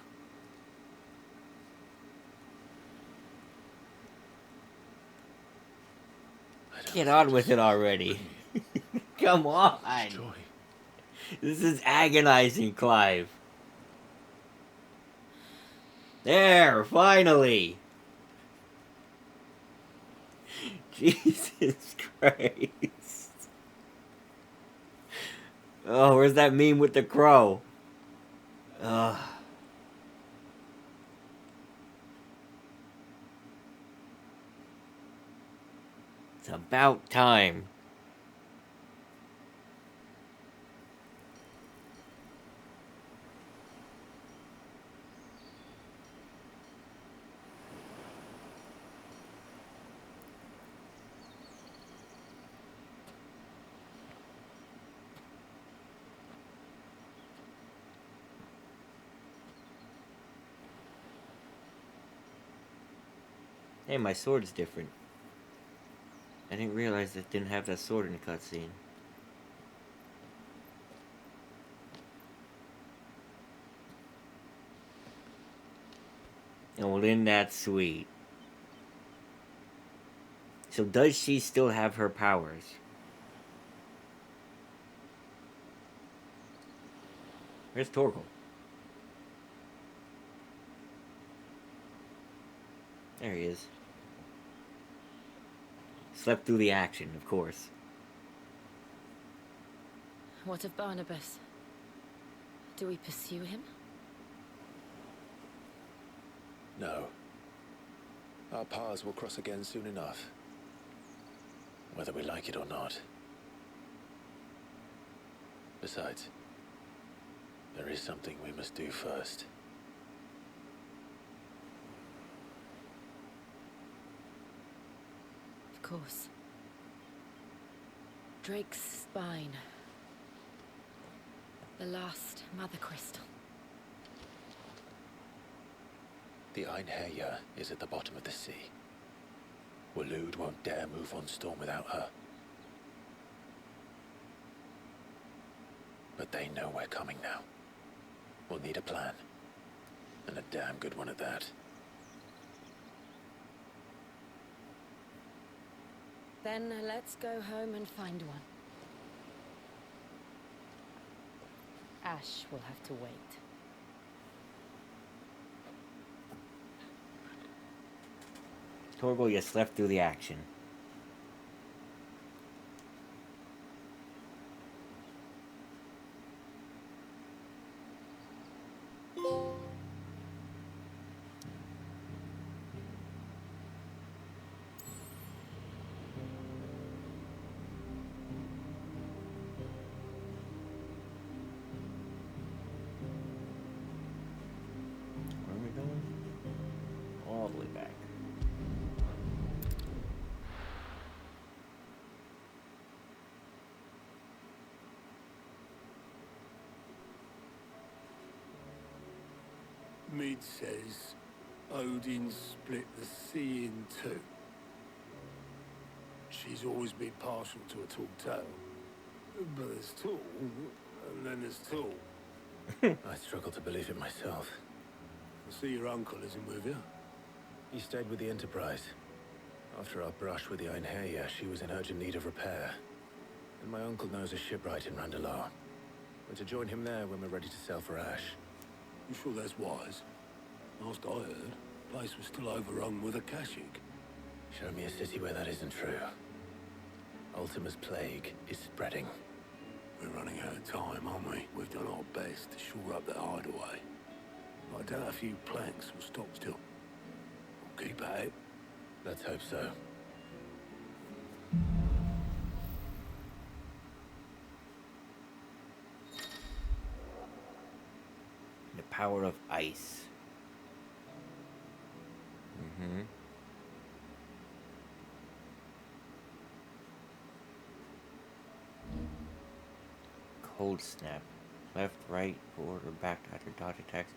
Get on with it already. Come on. Joy. This is agonizing, Clive. There, finally. Jesus Christ. Oh, where's that meme with the crow? Ugh. It's about time. Hey, my sword's different. I didn't realize it didn't have that sword in the cutscene. And well, isn't that sweet? So does she still have her powers? Where's Torgal? There he is. Slept through the action, of course. What of Barnabas? Do we pursue him? No. Our paths will cross again soon enough. Whether we like it or not. Besides, there is something we must do first. Of course. Drake's spine. The last Mother Crystal. The Einherjar is at the bottom of the sea. Waloed won't dare move on Storm without her. But they know we're coming now. We'll need a plan. And a damn good one at that. Then let's go home and find one. Ash will have to wait. Torgal, you slept through the action. Where are we going? All the way back. Mead says Odin split the sea in two. She's always been partial to a tall tale. But there's tall, and then there's tall. I struggle to believe it myself. See your uncle, is he with you? He stayed with the Enterprise. After our brush with the Einherja, she was in urgent need of repair. And my uncle knows a shipwright in Randalar. We're to join him there when we're ready to sail for Ash. You sure that's wise? Last I heard, the place was still overrun with a Kashyyyk. Show me a city where that isn't true. Ultima's plague is spreading. We're running out of time, aren't we? We've done our best to shore up that hideaway. I doubt a few planks will stop still. We'll keep at it. Let's hope so. The power of ice. Cold snap. Left, right, forward, or back to after dodge attacks.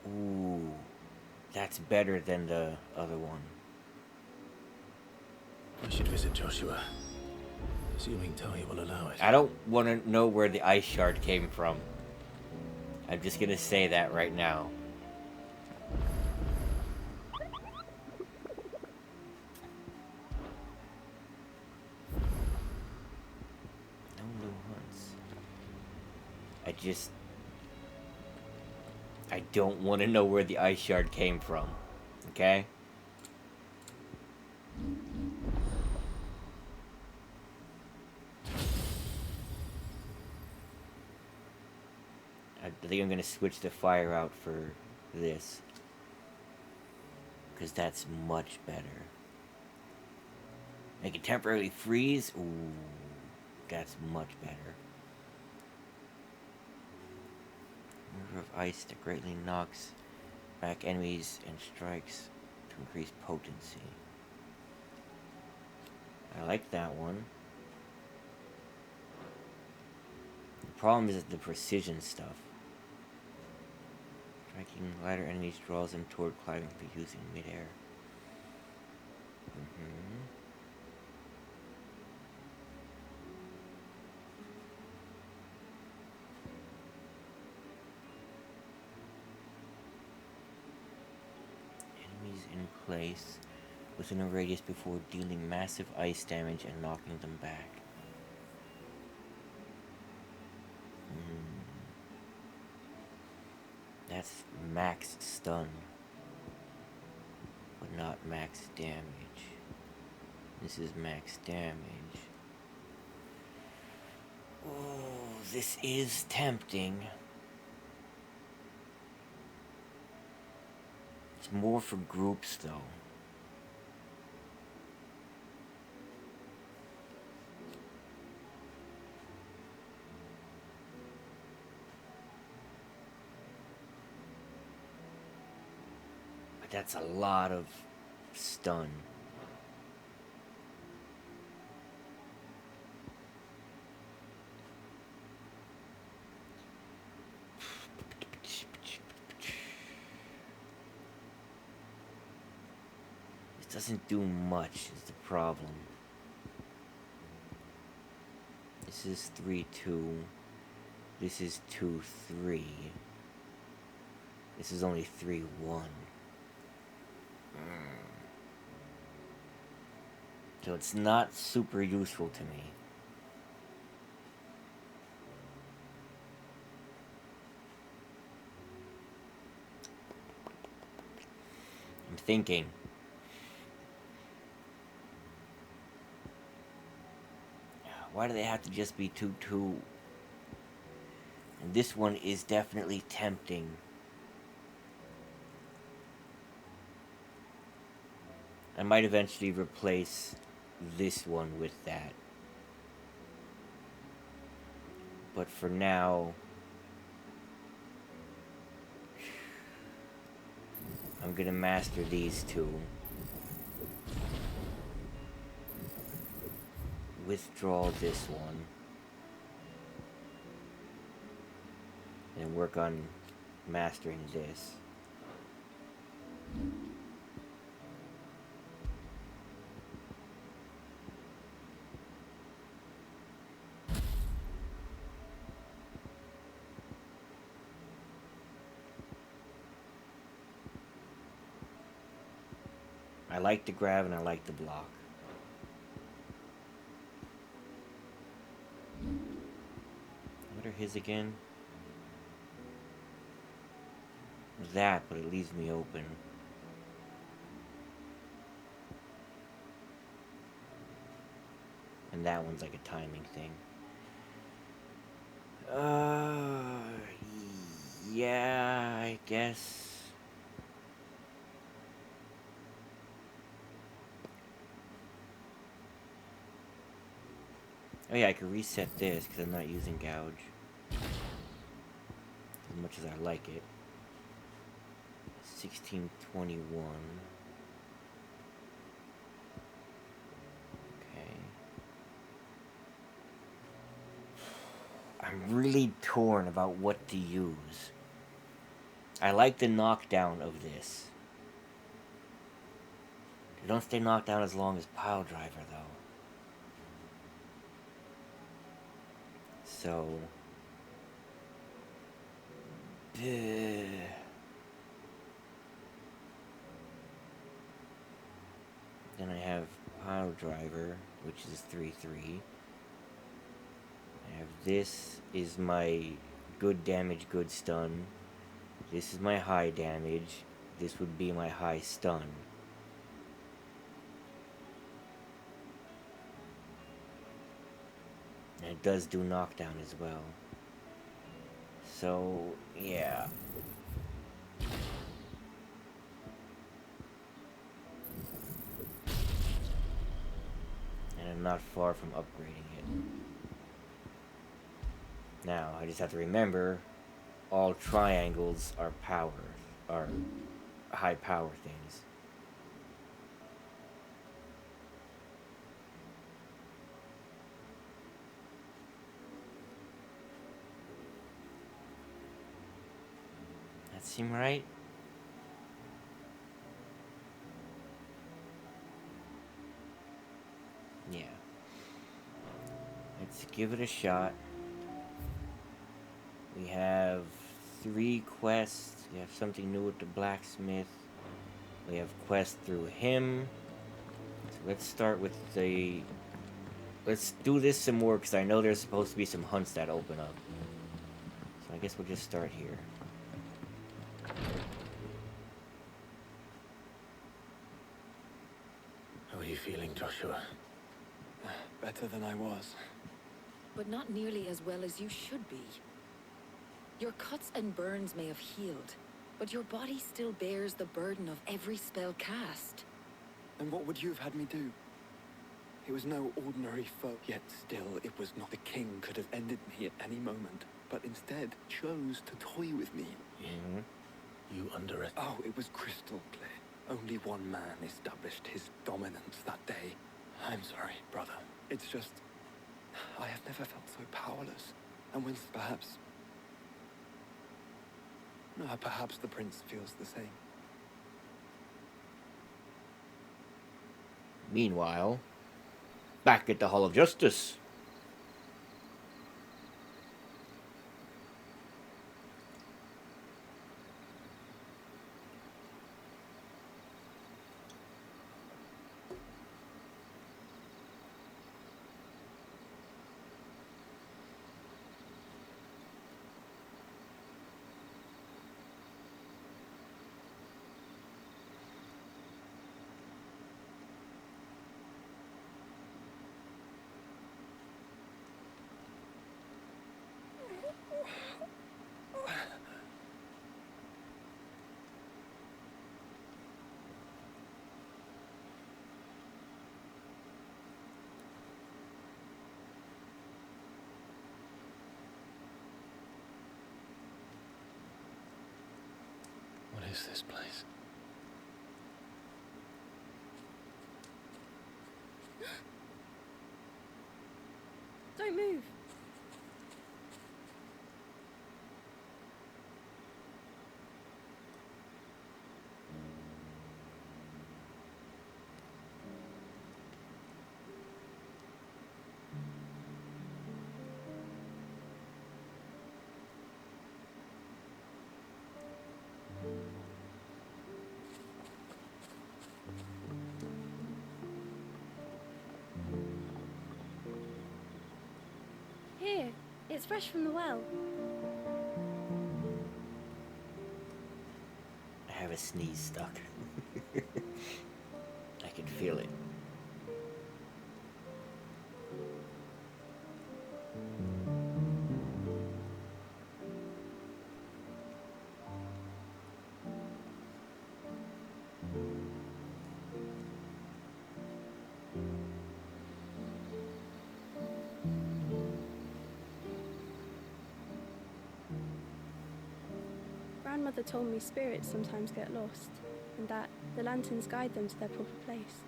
Ooh. That's better than the other one. I should visit Joshua. Assuming Talia will allow it. I don't want to know where the ice shard came from. I'm just gonna say that right now. No new hunts. I don't want to know where the ice shard came from. Okay? I think I'm gonna switch the fire out for this. Because that's much better. Make it temporarily freeze? Ooh, that's much better. River of ice that greatly knocks back enemies and strikes to increase potency. I like that one. The problem is the precision stuff. Striking lighter enemies draws them toward climbing for using midair. Enemies in place within a radius before dealing massive ice damage and knocking them back. That's max stun, but not max damage. This is max damage. Oh, this is tempting. It's more for groups, though. That's a lot of stun. This doesn't do much is the problem. This is 3-2. This is 2-3. This is only 3-1. So it's not super useful to me. I'm thinking. Why do they have to just be 2-2? And this one is definitely tempting. I might eventually replace this one with that. But for now, I'm gonna master these two. Withdraw this one. And work on mastering this. I like to grab and I like to block. What are his again? That, but it leaves me open. And that one's like a timing thing. Yeah, I guess. Oh yeah, I could reset this because I'm not using gouge. As much as I like it. 1621. Okay. I'm really torn about what to use. I like the knockdown of this. They don't stay knocked down as long as Pile Driver, though. So... Then I have Pile Driver, which is 3-3. I have this is my good damage, good stun. This is my high damage. This would be my high stun. And it does do knockdown as well. So, yeah. And I'm not far from upgrading it. Now, I just have to remember, all triangles are power, are high power things. That seem right? Yeah. Let's give it a shot. We have 3 quests. We have something new with the blacksmith. We have quests through him. So let's start with the... Let's do this some more, because I know there's supposed to be some hunts that open up. So I guess we'll just start here. How are you feeling, Joshua? Better than I was. But not nearly as well as you should be. Your cuts and burns may have healed, but your body still bears the burden of every spell cast. And what would you have had me do? He was no ordinary foe, yet still it was not. The king could have ended me at any moment, but instead chose to toy with me. You underestimated. Oh, it was crystal clear. Only one man established his dominance that day. I'm sorry, brother. It's just... I have never felt so powerless. And when perhaps... No, perhaps the prince feels the same. Meanwhile, back at the Hall of Justice. What is this place? Don't move. It's fresh from the well. I have a sneeze stuck. I can feel it. Grandmother told me spirits sometimes get lost, and that the lanterns guide them to their proper place.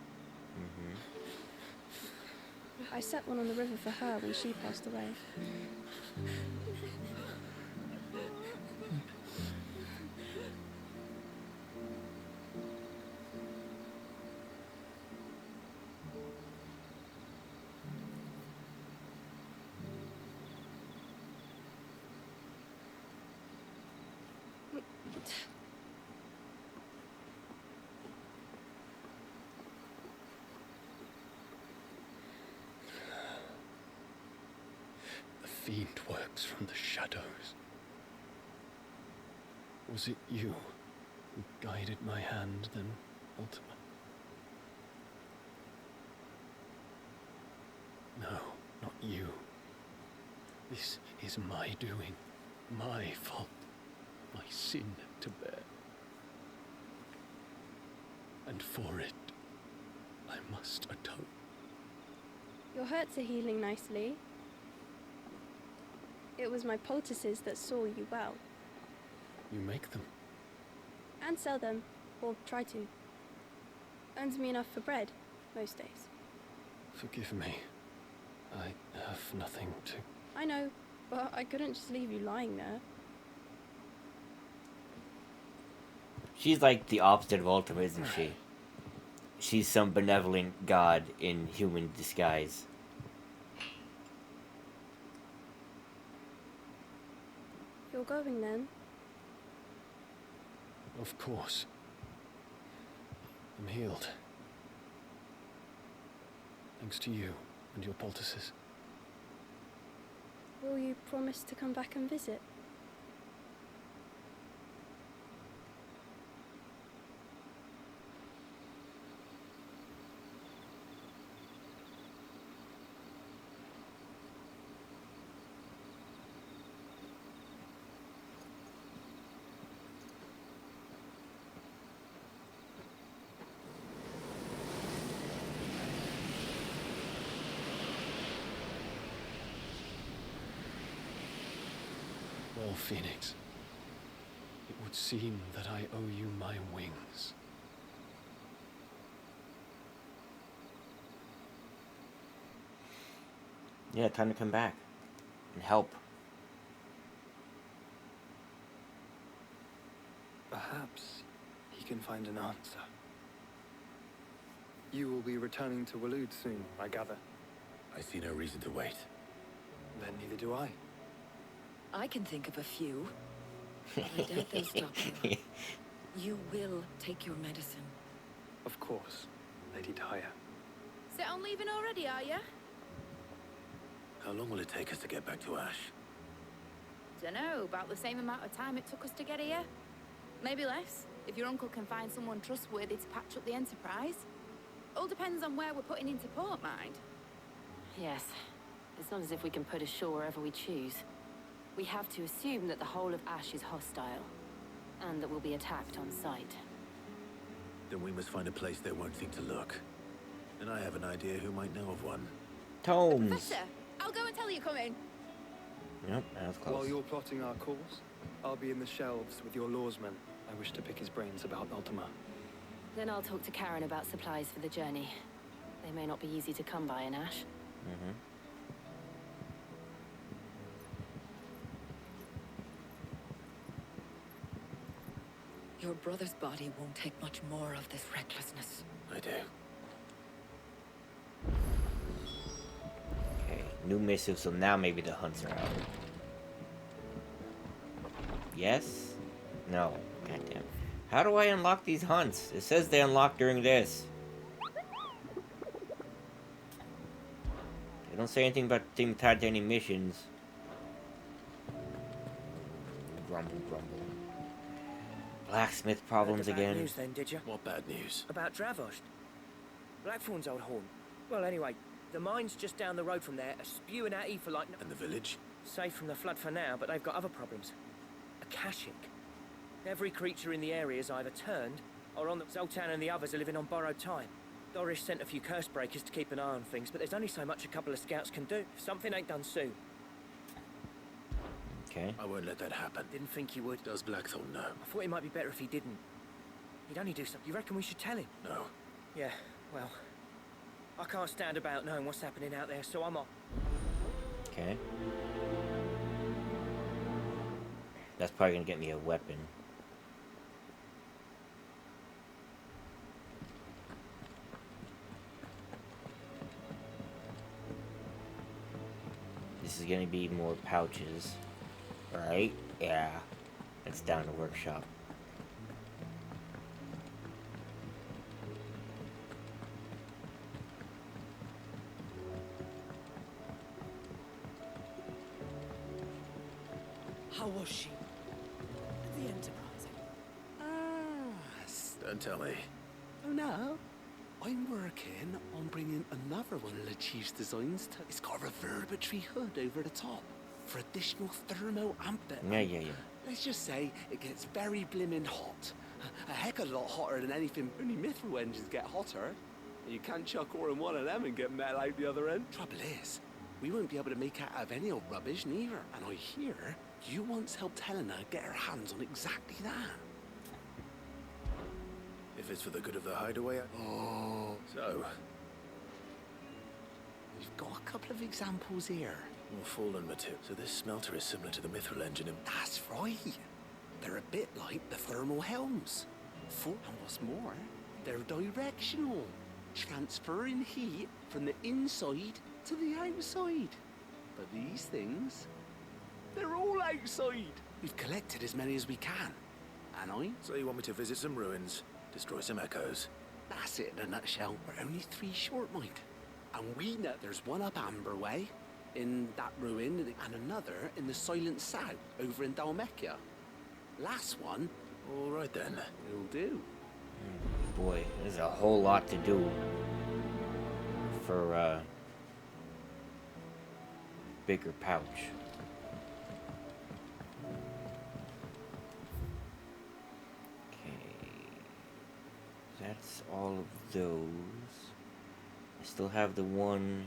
I set one on the river for her when she passed away. The fiend works from the shadows. Was it you who guided my hand then, Ultima? No, not you. This is my doing, my fault, my sin to bear. And for it, I must atone. Your hurts are healing nicely. It was my poultices that saw you well. You make them? And sell them, or try to. Earns me enough for bread, most days. Forgive me. I have nothing to... I know, but I couldn't just leave you lying there. She's like the opposite of Ultima, isn't she? She's some benevolent god in human disguise. You're going then? Of course. I'm healed. Thanks to you and your poultices. Will you promise to come back and visit? Well, Phoenix, it would seem that I owe you my wings. Yeah, time to come back and help. Perhaps he can find an answer. You will be returning to Waloed soon, I gather. I see no reason to wait. Then neither do I. I can think of a few. But I doubt they'll stop you. You will take your medicine. Of course, Lady Daya. Set on leaving already, are you? How long will it take us to get back to Ash? Dunno, about the same amount of time it took us to get here. Maybe less, if your uncle can find someone trustworthy to patch up the Enterprise. All depends on where we're putting into port, mind. Yes. It's not as if we can put ashore wherever we choose. We have to assume that the whole of Ash is hostile, and that we'll be attacked on sight. Then we must find a place they won't think to look. And I have an idea who might know of one. Tomes. Professor, I'll go and tell you come in. Yep, that was close. While you're plotting our course, I'll be in the shelves with your lawsman. I wish to pick his brains about Ultima. Then I'll talk to Karen about supplies for the journey. They may not be easy to come by in Ash. Your brother's body won't take much more of this recklessness. I do. Okay, new missive, so now maybe the hunts are out. Yes? No. Goddamn. How do I unlock these hunts? It says they unlock during this. They don't say anything about being tied to any missions. Grumble, grumble. Blacksmith problems Heard the bad again. news then, did you? What bad news? About Dravost. Blackthorn's old horn. Well, anyway, the mines just down the road from there are spewing out ether like... And the village? Safe from the flood for now, but they've got other problems. Akashic. Every creature in the area is either turned, or on the... Zoltan and the others are living on borrowed time. Doris sent a few curse breakers to keep an eye on things, but there's only so much a couple of scouts can do. If something ain't done soon. Okay. I won't let that happen. Didn't think you would. Does Blackthorn know? I thought it might be better if he didn't. He'd only do something. You reckon we should tell him? No. Yeah, well... I can't stand about knowing what's happening out there, so I'm off. Okay. That's probably gonna get me a weapon. This is gonna be more pouches. Right? Yeah. It's down to workshop. How was she? The Enterprise. Don't tell me. Oh no. I'm working on bringing another one of the Chief's designs to... It's got a reverberatory hood over the top for additional thermo amp. Yeah. Let's just say it gets very blimmin' hot. A heck of a lot hotter than anything. Only mithril engines get hotter. You can't chuck ore in one of them and get metal out the other end. Trouble is, we won't be able to make out of any old rubbish neither. And I hear you once helped Helena get her hands on exactly that. If it's for the good of the hideaway, Oh. So, We've got a couple of examples here. more fallen material. So this smelter is similar to the mithril engine in... That's right. They're a bit like the thermal helms. And what's more, they're directional, transferring heat from the inside to the outside. But these things, they're all outside. We've collected as many as we can. And I... So you want me to visit some ruins, destroy some echoes? That's it in a nutshell. We're only 3 short, mind. And we know there's one up Amber Way, in that ruin, and another in the Silent South, over in Dalmekia. Last one... All right then. Will do. Boy, there's a whole lot to do for bigger pouch. Okay, that's all of those. I still have the one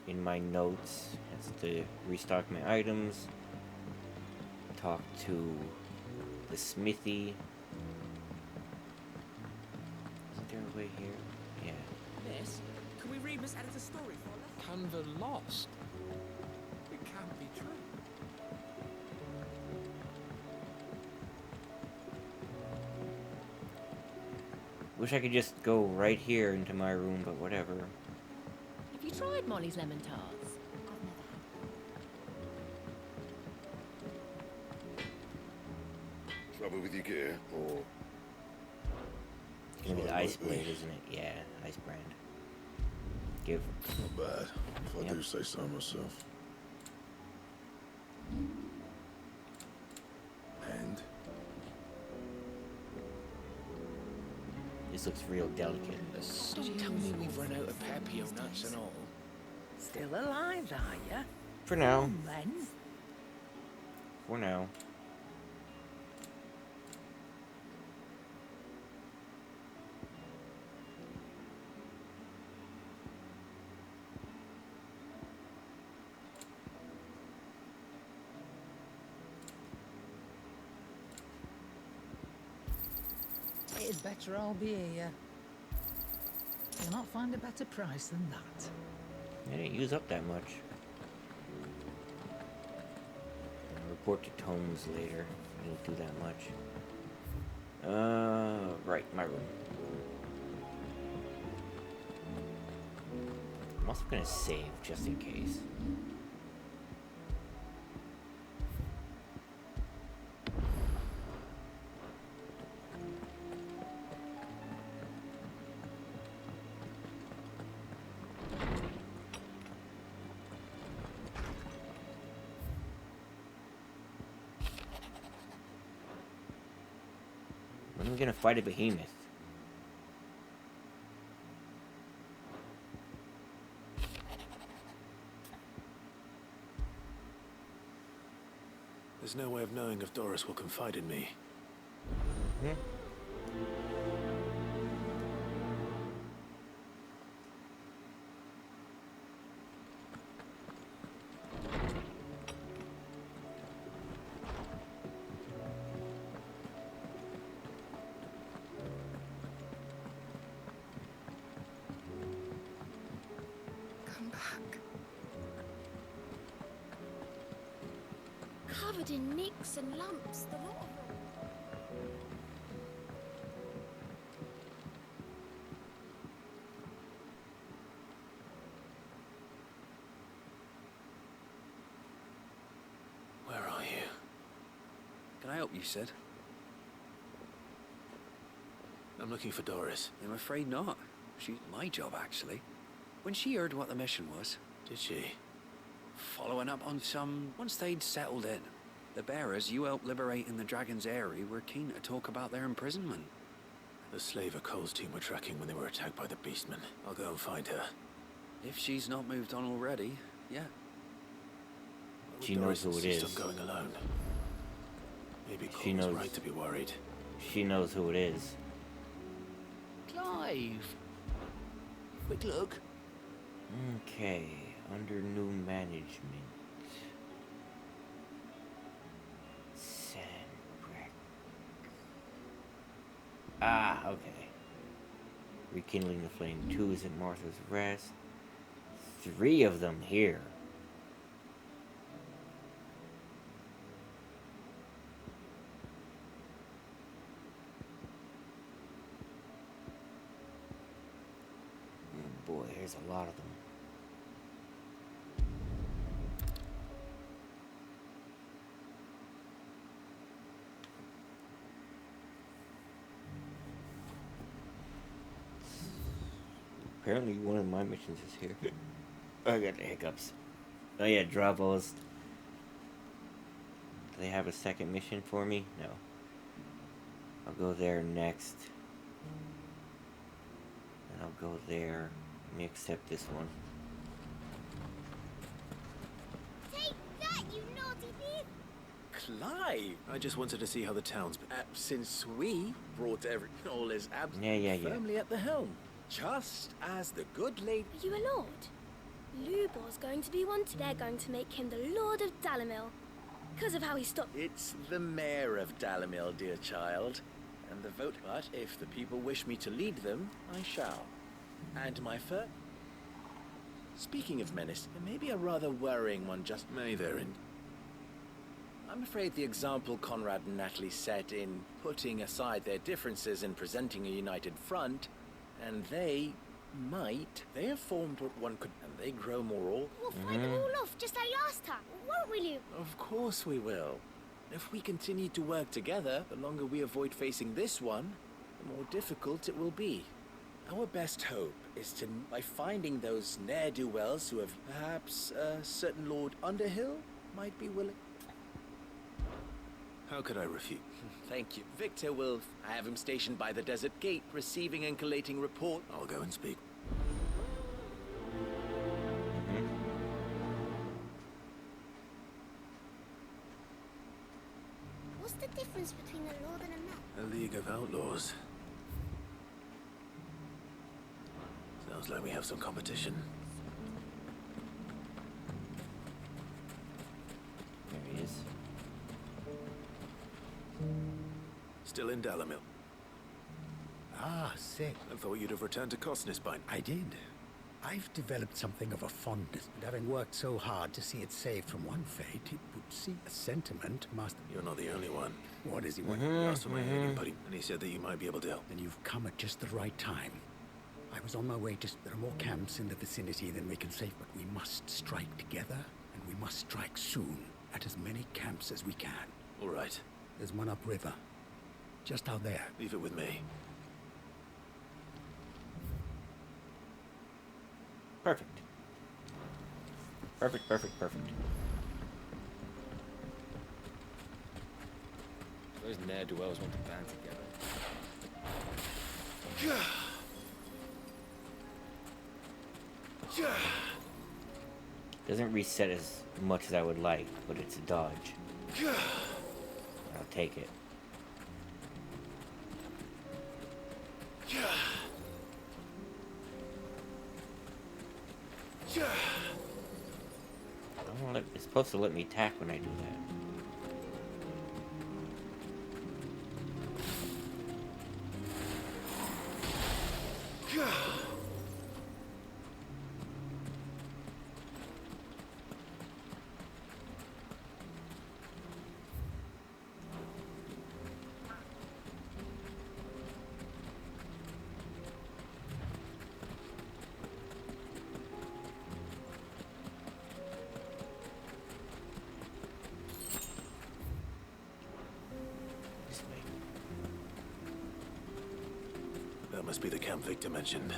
in my notes. That's to restock my items. Talk to the smithy. Isn't there a way here? Yeah. Miss, can we read Miss Editor's story for us? Canva lost. It can't be true. Wish I could just go right here into my room, but whatever. Have you tried Molly's lemon tarts? Trouble with your gear, or... It's gonna be the ice blade, isn't it? Yeah, ice brand. Give. Not bad, if I do say so myself. And? This looks real delicate. Don't tell me we've run out of Pepio nuts and all. Still alive, are ya? For now. Then? For now. It'd better all be here. You'll not find a better price than that. I didn't use up that much. I'll report to Tomes later. I didn't do that much. Right, my room. I'm also gonna save just in case. When are we gonna fight a behemoth? There's no way of knowing if Doris will confide in me. Come back. Covered in nicks and lumps, the lot of them. Where are you? Can I help you, Sid? I'm looking for Doris. I'm afraid not. She's my job, actually. When she heard what the mission was... Did she? Following up on some... Once they'd settled in, the bearers you helped liberate in the Dragon's Eyrie were keen to talk about their imprisonment. The slaver Cole's team were tracking when they were attacked by the Beastmen. I'll go and find her. If she's not moved on already, yeah. She knows who it is. I'm going alone. Maybe She Cole's knows. right to be worried. She knows who it is. Clive! Quick look. Okay, under new management. Sandbreak. Ah, okay. Rekindling the Flame 2 is at Martha's Rest. 3 of them here. Oh boy, there's a lot of them. Apparently one of my missions is here. I got the hiccups. Oh yeah, Dravos. Do they have a second mission for me? No. I'll go there next. And I'll go there. Let me accept this one. Take that, you naughty thief! Clive! I just wanted to see how the town's been. Since we brought all his abs Yeah. firmly at the helm, just as the good lady... Are you a lord? Lubor's going to be one. They're going to make him the Lord of Dalamil. Because of how he stopped... It's the mayor of Dalamil, dear child. And the vote... But if the people wish me to lead them, I shall. And my first... Speaking of menace, it may be a rather worrying one just... May they're in... I'm afraid the example Conrad and Natalie set in putting aside their differences and presenting a united front, and they have formed what one could, and they grow more all. We'll fight them all off just like last time, won't we, Luke? Of course we will. If we continue to work together, the longer we avoid facing this one, the more difficult it will be. Our best hope is to, by finding those ne'er-do-wells who have perhaps a certain Lord Underhill might be willing. How could I refute? Thank you. Victor will... I have him stationed by the desert gate, receiving and collating report. I'll go and speak. What's the difference between a lord and a man? A League of Outlaws. Sounds like we have some competition. There he is. Still in Dalamil. Ah, sick. I thought you'd have returned to Cosnes by now. I did. I've developed something of a fondness, and having worked so hard to see it saved from one fate, it would seem a sentiment must... You're not the only one. What does he want? He asked for my aid, buddy, and he said that you might be able to help. Then you've come at just the right time. I was on my way to... There are more camps in the vicinity than we can save, but we must strike together, and we must strike soon, at as many camps as we can. All right. There's one upriver. Just out there. Leave it with me. Perfect. Perfect. Those ne'er-do-wells want to band together. Doesn't reset as much as I would like, but it's a dodge. I'll take it. It's supposed to let me attack when I do that. That must be the camp Victor mentioned.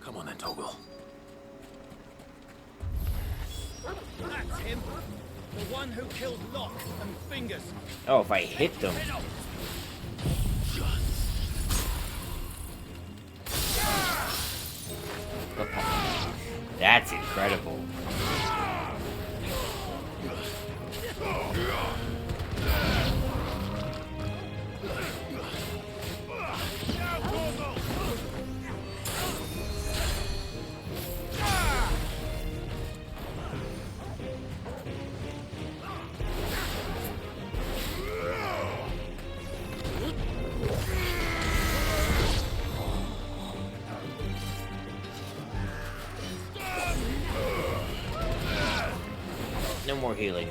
Come on then, Toggle. That's him. The one who killed Locke and Fingers. Oh, if I hit them. That's incredible. No more healing.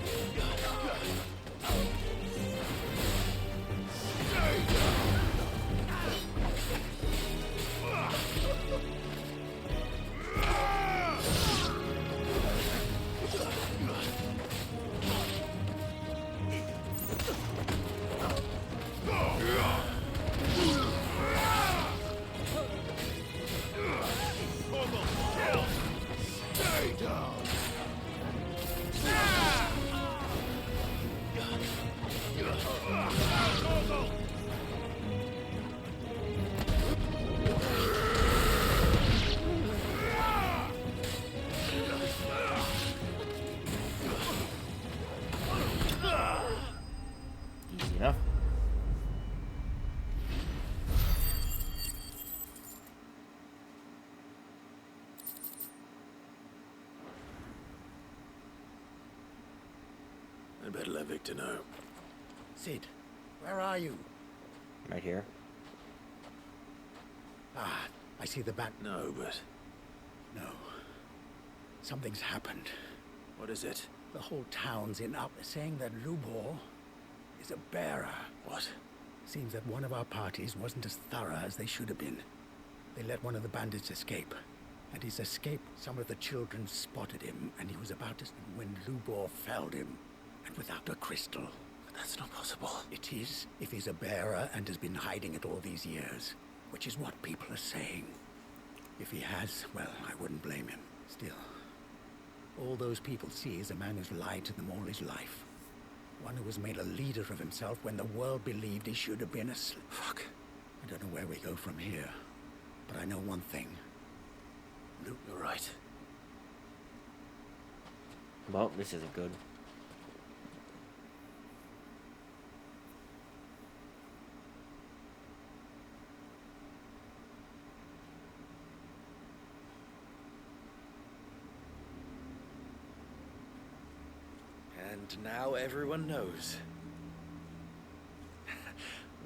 Easy enough. I'd better let Victor know. Sid, where are you? Right here. Ah, I see the bat. No, but... No. Something's happened. What is it? The whole town's in up saying that Lubor is a bearer. What? Seems that one of our parties wasn't as thorough as they should have been. They let one of the bandits escape. At his escape, some of the children spotted him, and he was about to... when Lubor felled him. And without a crystal. But that's not possible. It is, if he's a bearer and has been hiding it all these years. Which is what people are saying. If he has, well, I wouldn't blame him. Still, all those people see is a man who's lied to them all his life. One who was made a leader of himself when the world believed he should have been a Fuck. I don't know where we go from here. But I know one thing. Luke, you're right. Well, this isn't good. And now everyone knows.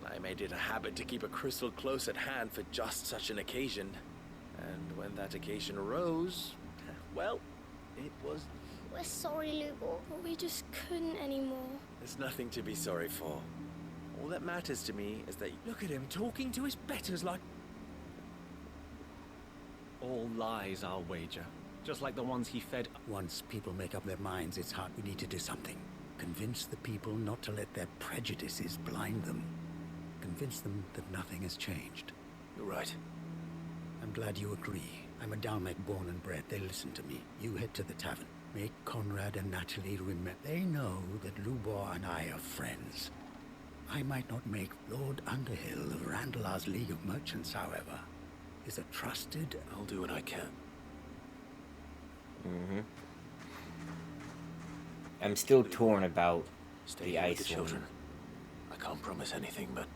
I made it a habit to keep a crystal close at hand for just such an occasion. And when that occasion arose, well, it was... We're sorry, Lubor, but we just couldn't anymore. There's nothing to be sorry for. All that matters to me is that... Look at him talking to his betters like... All lies, I'll wager. Just like the ones he fed... Once people make up their minds, it's hard. We need to do something. Convince the people not to let their prejudices blind them. Convince them that nothing has changed. You're right. I'm glad you agree. I'm a Dalmek born and bred. They listen to me. You head to the tavern. Make Conrad and Natalie remember. They know that Lubor and I are friends. I might not make Lord Underhill of Randalar's League of Merchants, however, is a trusted... I'll do what I can. Mm-hmm. I'm still torn about Stay the here with ice the children. one. I can't promise anything, but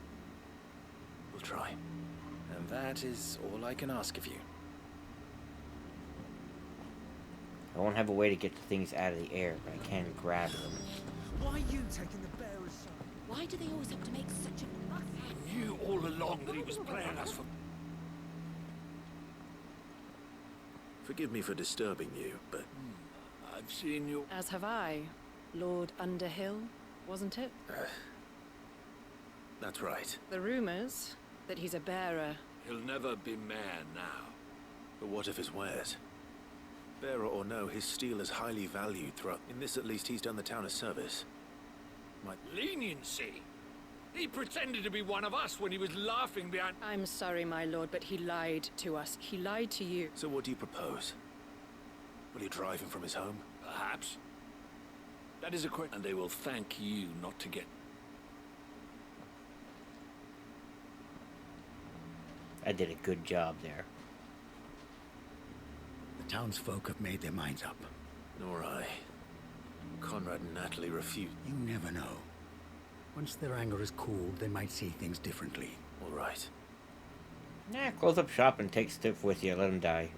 we'll try. And that is all I can ask of you. I won't have a way to get the things out of the air, but I can grab them. Why are you taking the bearer's side? Why do they always have to make such a fuss? I knew all along that he was playing us for... Forgive me for disturbing you, but... I've seen you... As have I. Lord Underhill, wasn't it? That's right. The rumors that he's a bearer. He'll never be mayor now. But what of his wares? Bearer or no, his steel is highly valued throughout... In this, at least, he's done the town a service. Leniency? He pretended to be one of us when he was laughing behind... I'm sorry, my lord, but he lied to us. He lied to you. So what do you propose? Will you drive him from his home? Perhaps. That is a question. And they will thank you not to get... I did a good job there. The townsfolk have made their minds up. Nor I. Conrad and Natalie refuse. You never know. Once their anger is cooled, they might see things differently. All right. Nah, close up shop and take stuff with you. Let them die.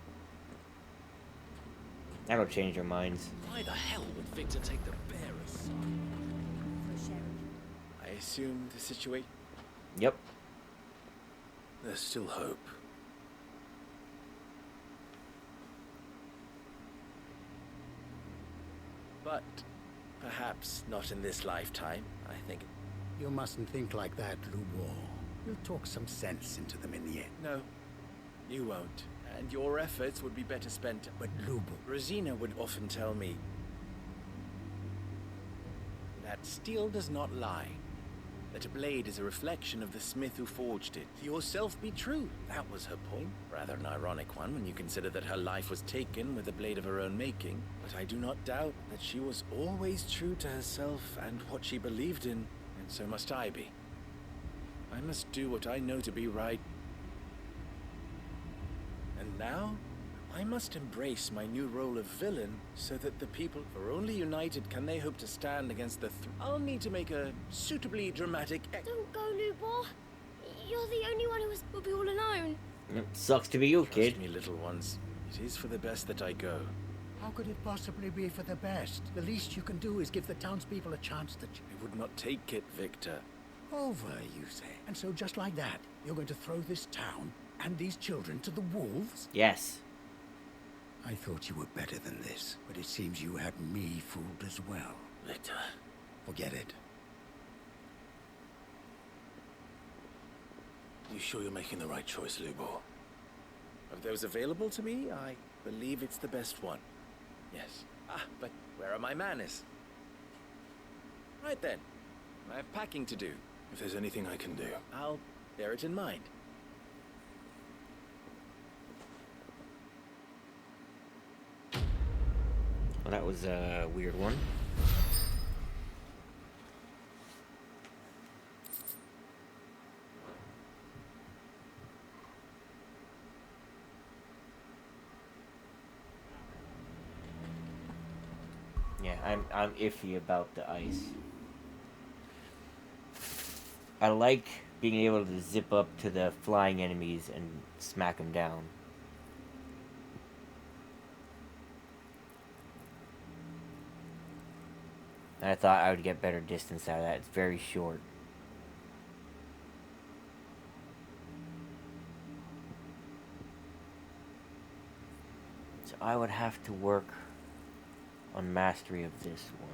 That'll change their minds. Why the hell would Victor take the bearer's side? I assume the situation... Yep. There's still hope. But perhaps not in this lifetime, I think. You mustn't think like that, Jimoar. You'll talk some sense into them in the end. No, you won't. And your efforts would be better spent. But Jimoar... Rosina would often tell me that steel does not lie. That a blade is a reflection of the smith who forged it. To yourself be true. That was her point. Rather an ironic one when you consider that her life was taken with a blade of her own making. But I do not doubt that she was always true to herself and what she believed in, and so must I be. I must do what I know to be right. And now, I must embrace my new role of villain so that the people, for only united can they hope to stand against the I'll need to make a suitably dramatic... Don't go, Jimoar. You're the only one will be all alone. Sucks to be you, kid. Trust me, little ones. It is for the best that I go. How could it possibly be for the best? The least you can do is give the townspeople a chance to... I would not take it, Victor. Over, you say? And so just like that, you're going to throw this town and these children to the wolves? Yes. I thought you were better than this, but it seems you had me fooled as well. Victor. Forget it. You sure you're making the right choice, Jimoar? Of those available to me, I believe it's the best one. Yes. Ah, but where are my manners? Right then. I have packing to do. If there's anything I can do... I'll bear it in mind. Well, that was a weird one. Yeah, I'm iffy about the ice. I like being able to zip up to the flying enemies and smack them down. I thought I would get better distance out of that. It's very short. So I would have to work on mastery of this one.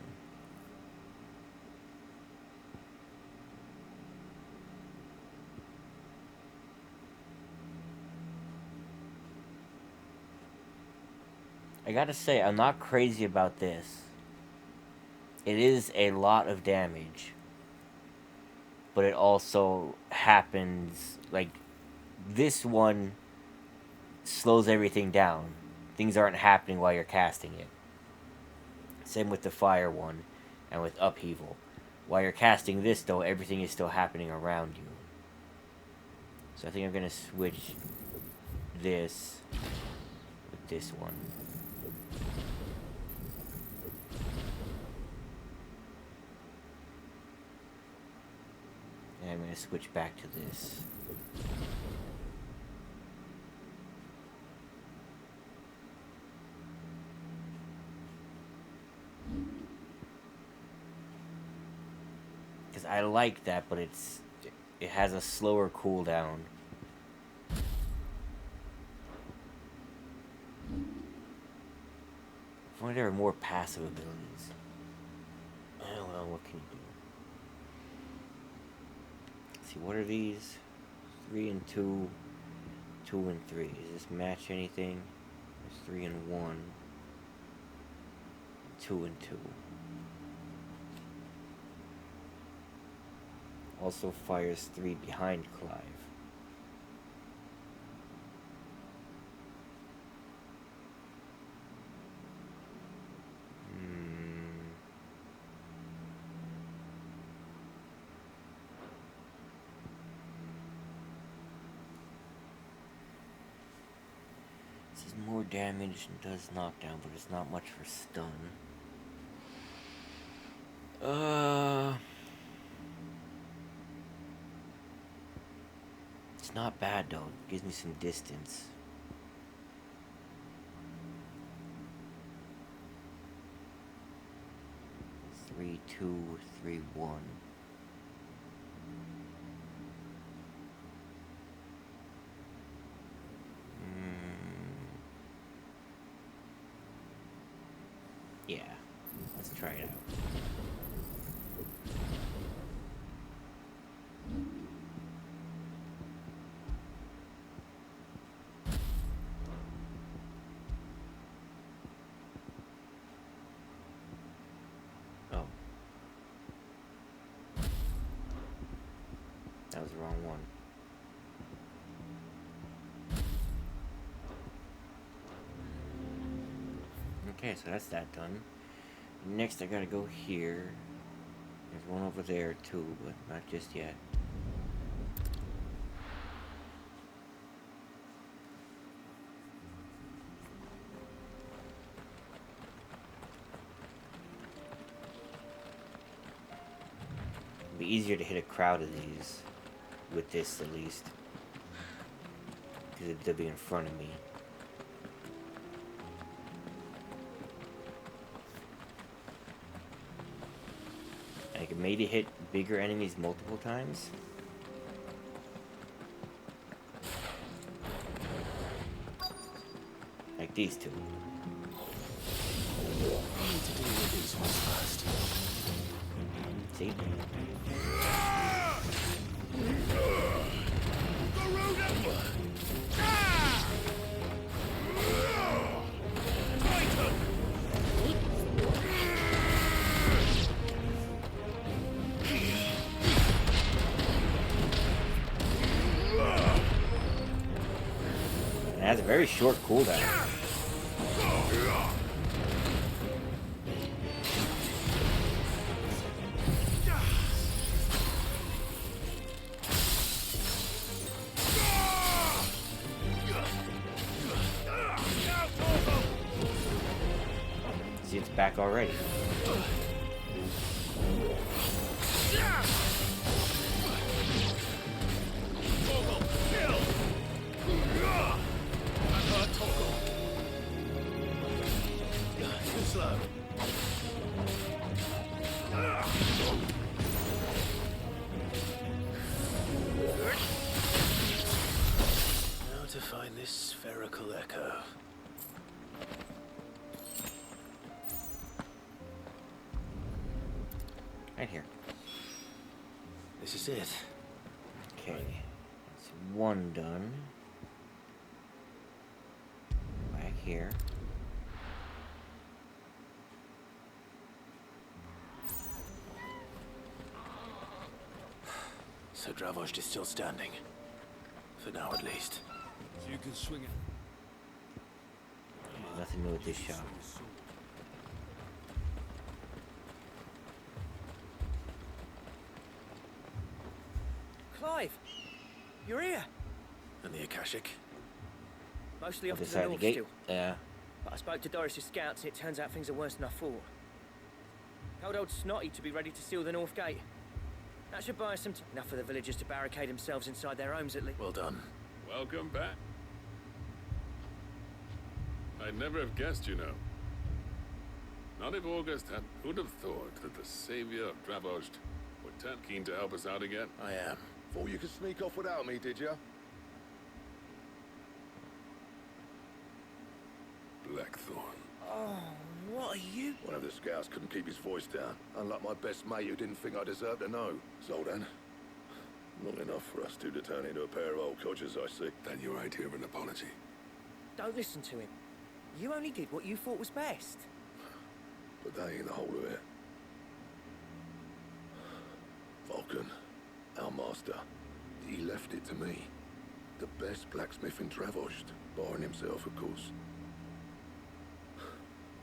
I gotta say, I'm not crazy about this. It is a lot of damage. But it also happens, like, this one slows everything down. Things aren't happening while you're casting it. Same with the fire one and with upheaval. While you're casting this, though, everything is still happening around you. So I think I'm gonna switch this with this one. And I'm gonna switch back to this. Because I like that, but it has a slower cooldown. If only there were more passive abilities. Oh well, what can you do? Let's see, what are these? 3 and 2, 2 and 3. Does this match anything? There's 3 and 1, 2 and 2. Also fires 3 behind Clive. This is more damage and does knockdown, but it's not much for stun. It's not bad though. It gives me some distance. Three, 2, 3, 1. Yeah, let's try it out. Oh. That was the wrong one. Okay, so that's that done. Next I gotta go here. There's one over there too, but not just yet. It'll be easier to hit a crowd of these with this at least. Because they'll be in front of me. I can maybe hit bigger enemies multiple times. Like these two. I need to deal with these ones first. See? It has a very short cooldown. See, it's back already. Now to find this spherical echo. Right here. This is it. Okay. That's one done. Back here. So Dravost is still standing. For now, at least. So you can swing it. Nothing new with this shot. Clive, you're here. And the Akashic? Mostly off Other to side the of the north gate. still. Yeah. But I spoke to Doris's scouts and it turns out things are worse than I thought. Told old Snotty to be ready to seal the north gate. That should buy us some time. Enough for the villagers to barricade themselves inside their homes at least. Well done. Welcome back. I'd never have guessed, you know. Not if August had... Who'd have thought that the savior of Dravost would turn keen to help us out again? I am. Thought you could sneak off without me, did you? Blackthorn. Oh, what are you? One of the scouts couldn't keep his voice down. Unlike my best mate who didn't think I deserved to know. Zoldan, not enough for us two to turn into a pair of old codgers, I see. Then your idea of an apology. Don't listen to him. You only did what you thought was best. But that ain't the whole of it. Vulcan, our master, he left it to me. The best blacksmith in Dravost, barring himself, of course.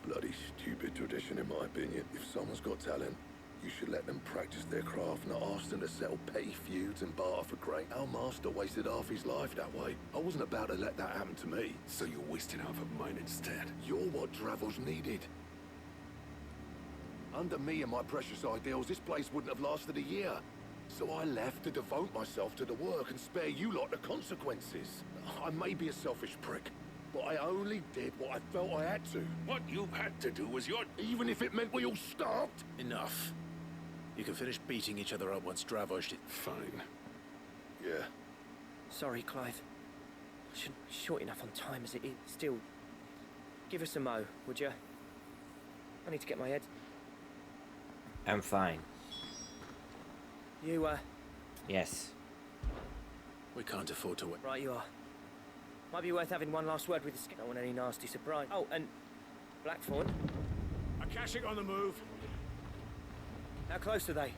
Bloody stupid tradition, in my opinion. If someone's got talent, you should let them practice their craft, not ask them to settle petty feuds and barter for grain. Our master wasted half his life that way. I wasn't about to let that happen to me. So you wasted half of mine instead. You're what Dravost needed. Under me and my precious ideals, this place wouldn't have lasted a year. So I left to devote myself to the work and spare you lot the consequences. I may be a selfish prick, but I only did what I felt I had to. What you had to do was your... Even if it meant we all starved? Enough. You can finish beating each other up once Dravost is... Fine. Yeah. Sorry, Clive. I shouldn't be short enough on time as it is. Still, give us a mo, would you? I need to get my head... I'm fine. You, Yes. We can't afford to wait. Right you are. Might be worth having one last word with the scout. Don't want any nasty surprise. Oh, and... Blackthorn. Akashic on the move. How close are they?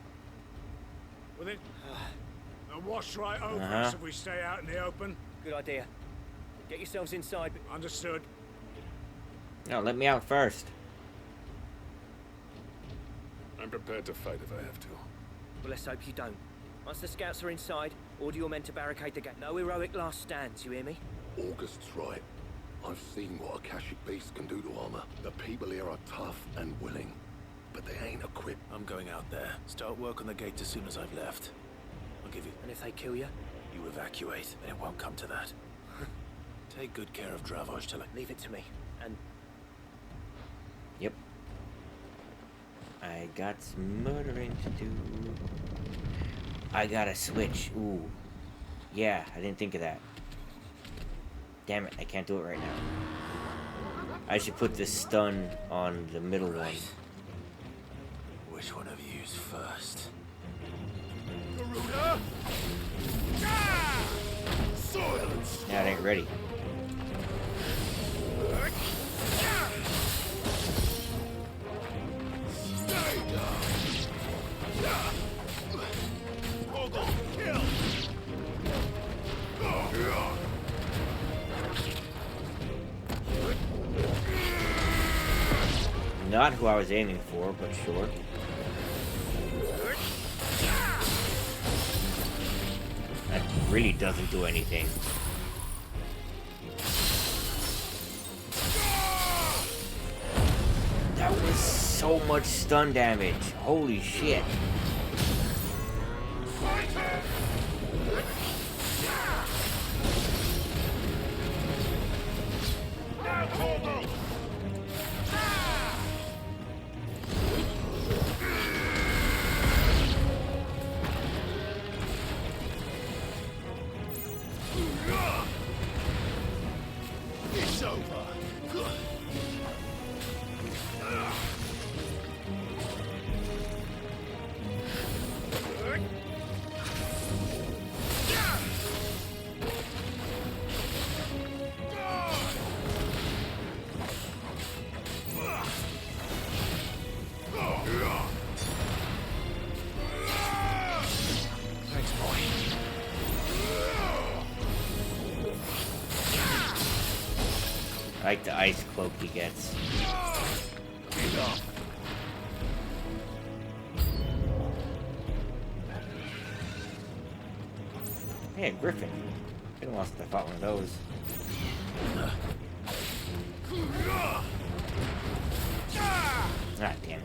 Within... They'll wash right over us if we stay out in the open. Good idea. Get yourselves inside. Understood. No, let me out first. I'm prepared to fight if I have to. Well, let's hope you don't. Once the scouts are inside, order your men to barricade the gate. No heroic last stands, you hear me? August's right. I've seen what Akashic beasts can do to armor. The people here are tough and willing, but they ain't equipped. I'm going out there. Start work on the gate as soon as I've left. I'll give you... And if they kill you? You evacuate, and it won't come to that. Take good care of Dravost till I... Leave it to me, and... Yep. I got some murdering to do. I gotta switch. Ooh. Yeah, I didn't think of that. Damn it, I can't do it right now. I should put this stun on the middle one. Which one of you's first? Garuda! Silence! Yeah, it ain't ready. Stay down! Mogul, kill! Not who I was aiming for, but sure. That really doesn't do anything. That was so much stun damage. Holy shit. It's over. Thanks, boy. I like the ice cloak he gets. Hey, a griffin. Been a while since I fought one of those. Ah, damn it.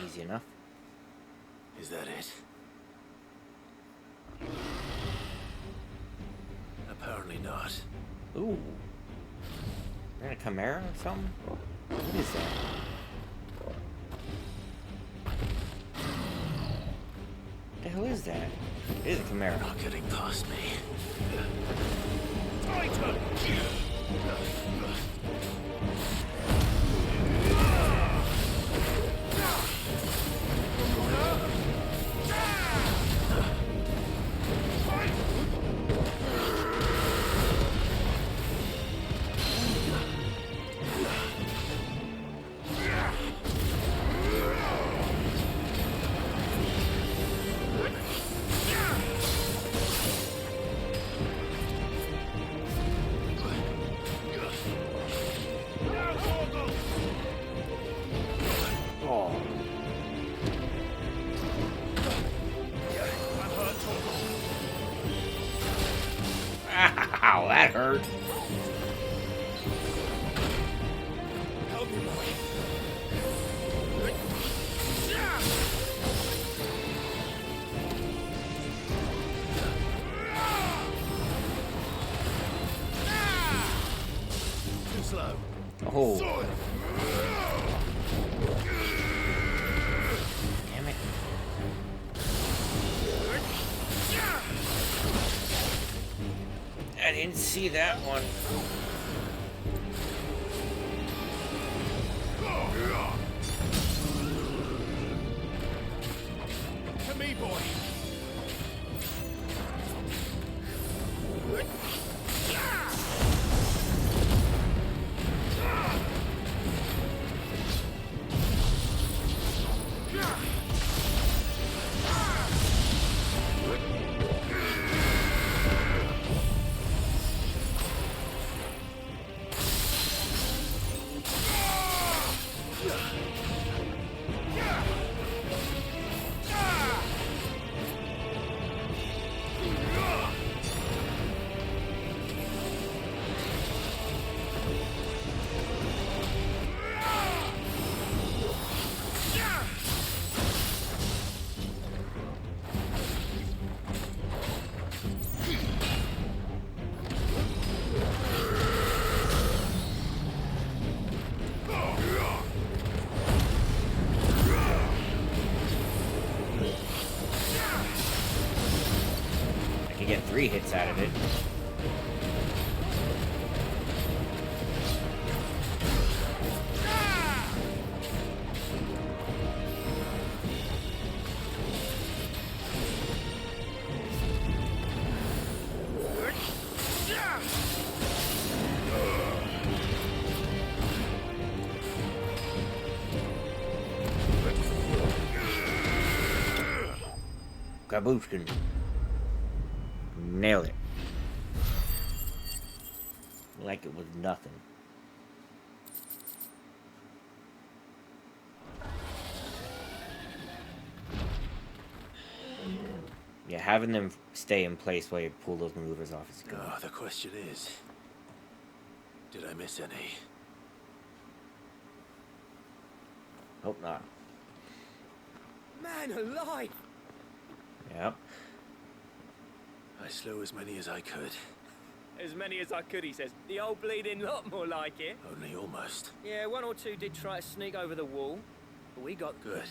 Easy enough. Is that it? Apparently not. Ooh. Is that a chimera or something? What is that? What the hell is that? It is a chimera. Not getting past me. Ow, that hurt. Too slow. Oh. Damn it. I didn't see that one. To me, boy. I can get 3 hits out of it. Kabushkin. Nailed it. Like it was nothing. Yeah, having them stay in place while you pull those maneuvers off is good. Oh, the question is, did I miss any? Hope not. Man alive! Yep. I slew as many as I could. As many as I could, he says. The old bleeding lot, more like it. Only almost. Yeah, 1 or 2 did try to sneak over the wall, but we got... Good.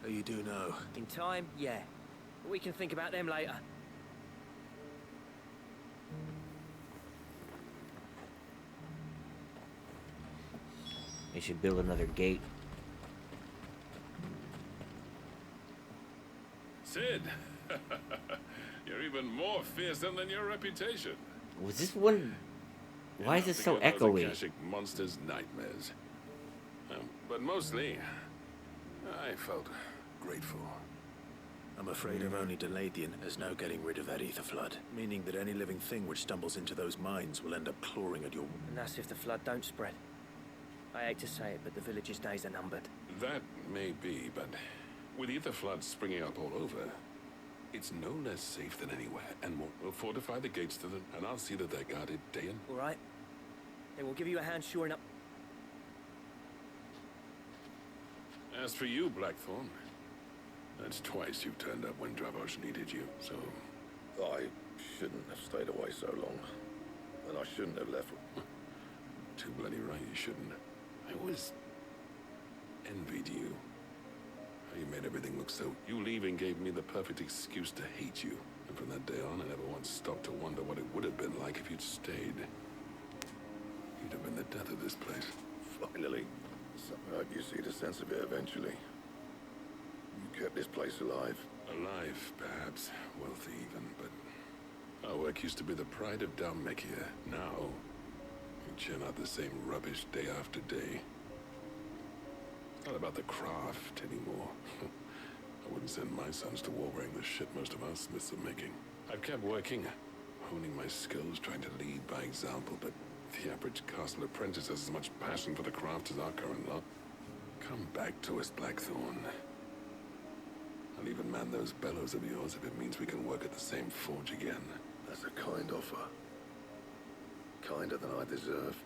Oh, you do know? In time, yeah. But we can think about them later. They should build another gate. Sid, you're even more fearsome than your reputation. Was this one? Why is it so echoey? Akashic monsters' nightmares. But mostly, I felt grateful. I'm afraid I've only delayed the There's no getting rid of that ether flood, meaning that any living thing which stumbles into those mines will end up clawing at your... And that's if the flood don't spread. I hate to say it, but the village's days are numbered. That may be, but with ether floods springing up all over, it's no less safe than anywhere, and we'll fortify the gates to them, and I'll see that they're guarded day and... All right. Then we'll give you a hand shoring up. As for you, Blackthorn, that's twice you've turned up when Dravosh needed you, so... I shouldn't have stayed away so long. And I shouldn't have left. Too bloody right you shouldn't. I always envied you. How you made everything look so... You leaving gave me the perfect excuse to hate you. And from that day on, I never once stopped to wonder what it would have been like if you'd stayed. You'd have been the death of this place. Finally. I hope you see the sense of it eventually. You kept this place alive. Alive, perhaps. Wealthy even, but... Our work used to be the pride of Dalmekia. Now, we churn out the same rubbish day after day. It's not about the craft anymore. I wouldn't send my sons to war wearing the shit most of our smiths are making. I've kept working, honing my skills, trying to lead by example, but the average castle apprentice has as much passion for the craft as our current lot. Come back to us, Blackthorn. I'll even man those bellows of yours if it means we can work at the same forge again. That's a kind offer. Kinder than I deserve.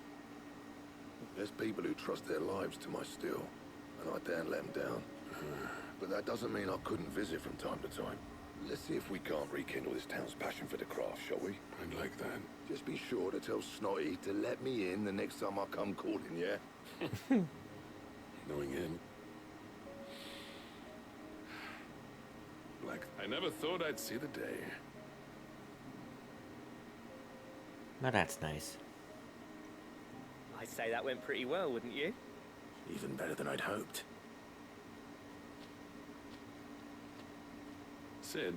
There's people who trust their lives to my steel, and I daren't let them down. But that doesn't mean I couldn't visit from time to time. Let's see if we can't rekindle this town's passion for the craft, shall we? I'd like that. Just be sure to tell Snotty to let me in the next time I come calling, yeah? Knowing him. I never thought I'd see the day. Now that's nice. I'd say that went pretty well, wouldn't you? Even better than I'd hoped. Sid,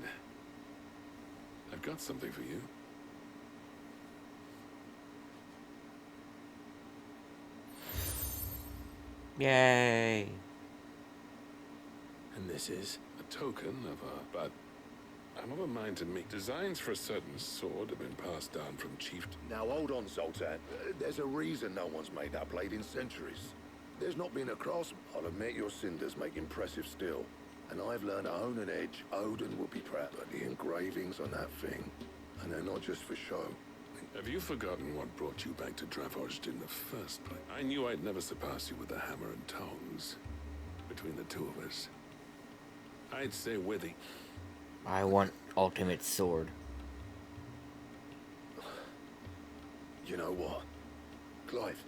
I've got something for you. Yay! And this is? A token of but I'm of a mind to make designs for a certain sword have been passed down from chief. Now hold on, Zoltan. There's a reason no one's made that blade in centuries. There's not been a craftsman. I'll admit your cinders make impressive steel. And I've learned to hone an edge. Odin will be proud. But the engravings on that thing, and they're not just for show. Have you forgotten what brought you back to Dravost in the first place? I knew I'd never surpass you with the hammer and tongs. Between the two of us, I'd say we're the... I want ultimate sword. You know what? Clive,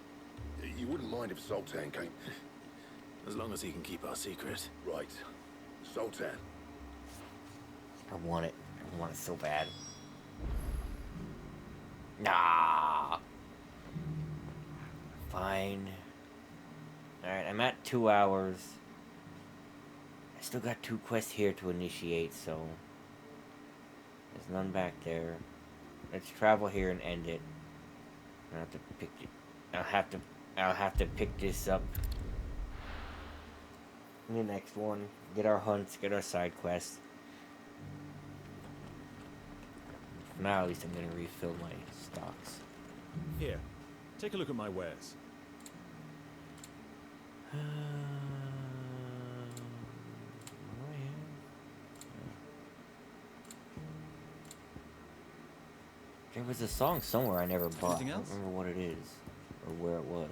you wouldn't mind if Zoltan came... As long as he can keep our secret. Right. Zoltan. I want it. I want it so bad. Nah. Fine. Alright, I'm at 2 hours. I still got 2 quests here to initiate, so... There's none back there. Let's travel here and end it. I'll have to pick it. I'll have to pick this up in the next one. Get our hunts, get our side quests. For now, at least I'm gonna refill my stocks. Here, take a look at my wares. There was a song somewhere I never bought. I Anything don't else? remember what it is or where it was.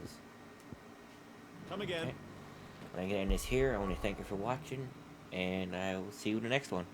Come again. Okay. When I get in this here, I want to thank you for watching, and I will see you in the next one.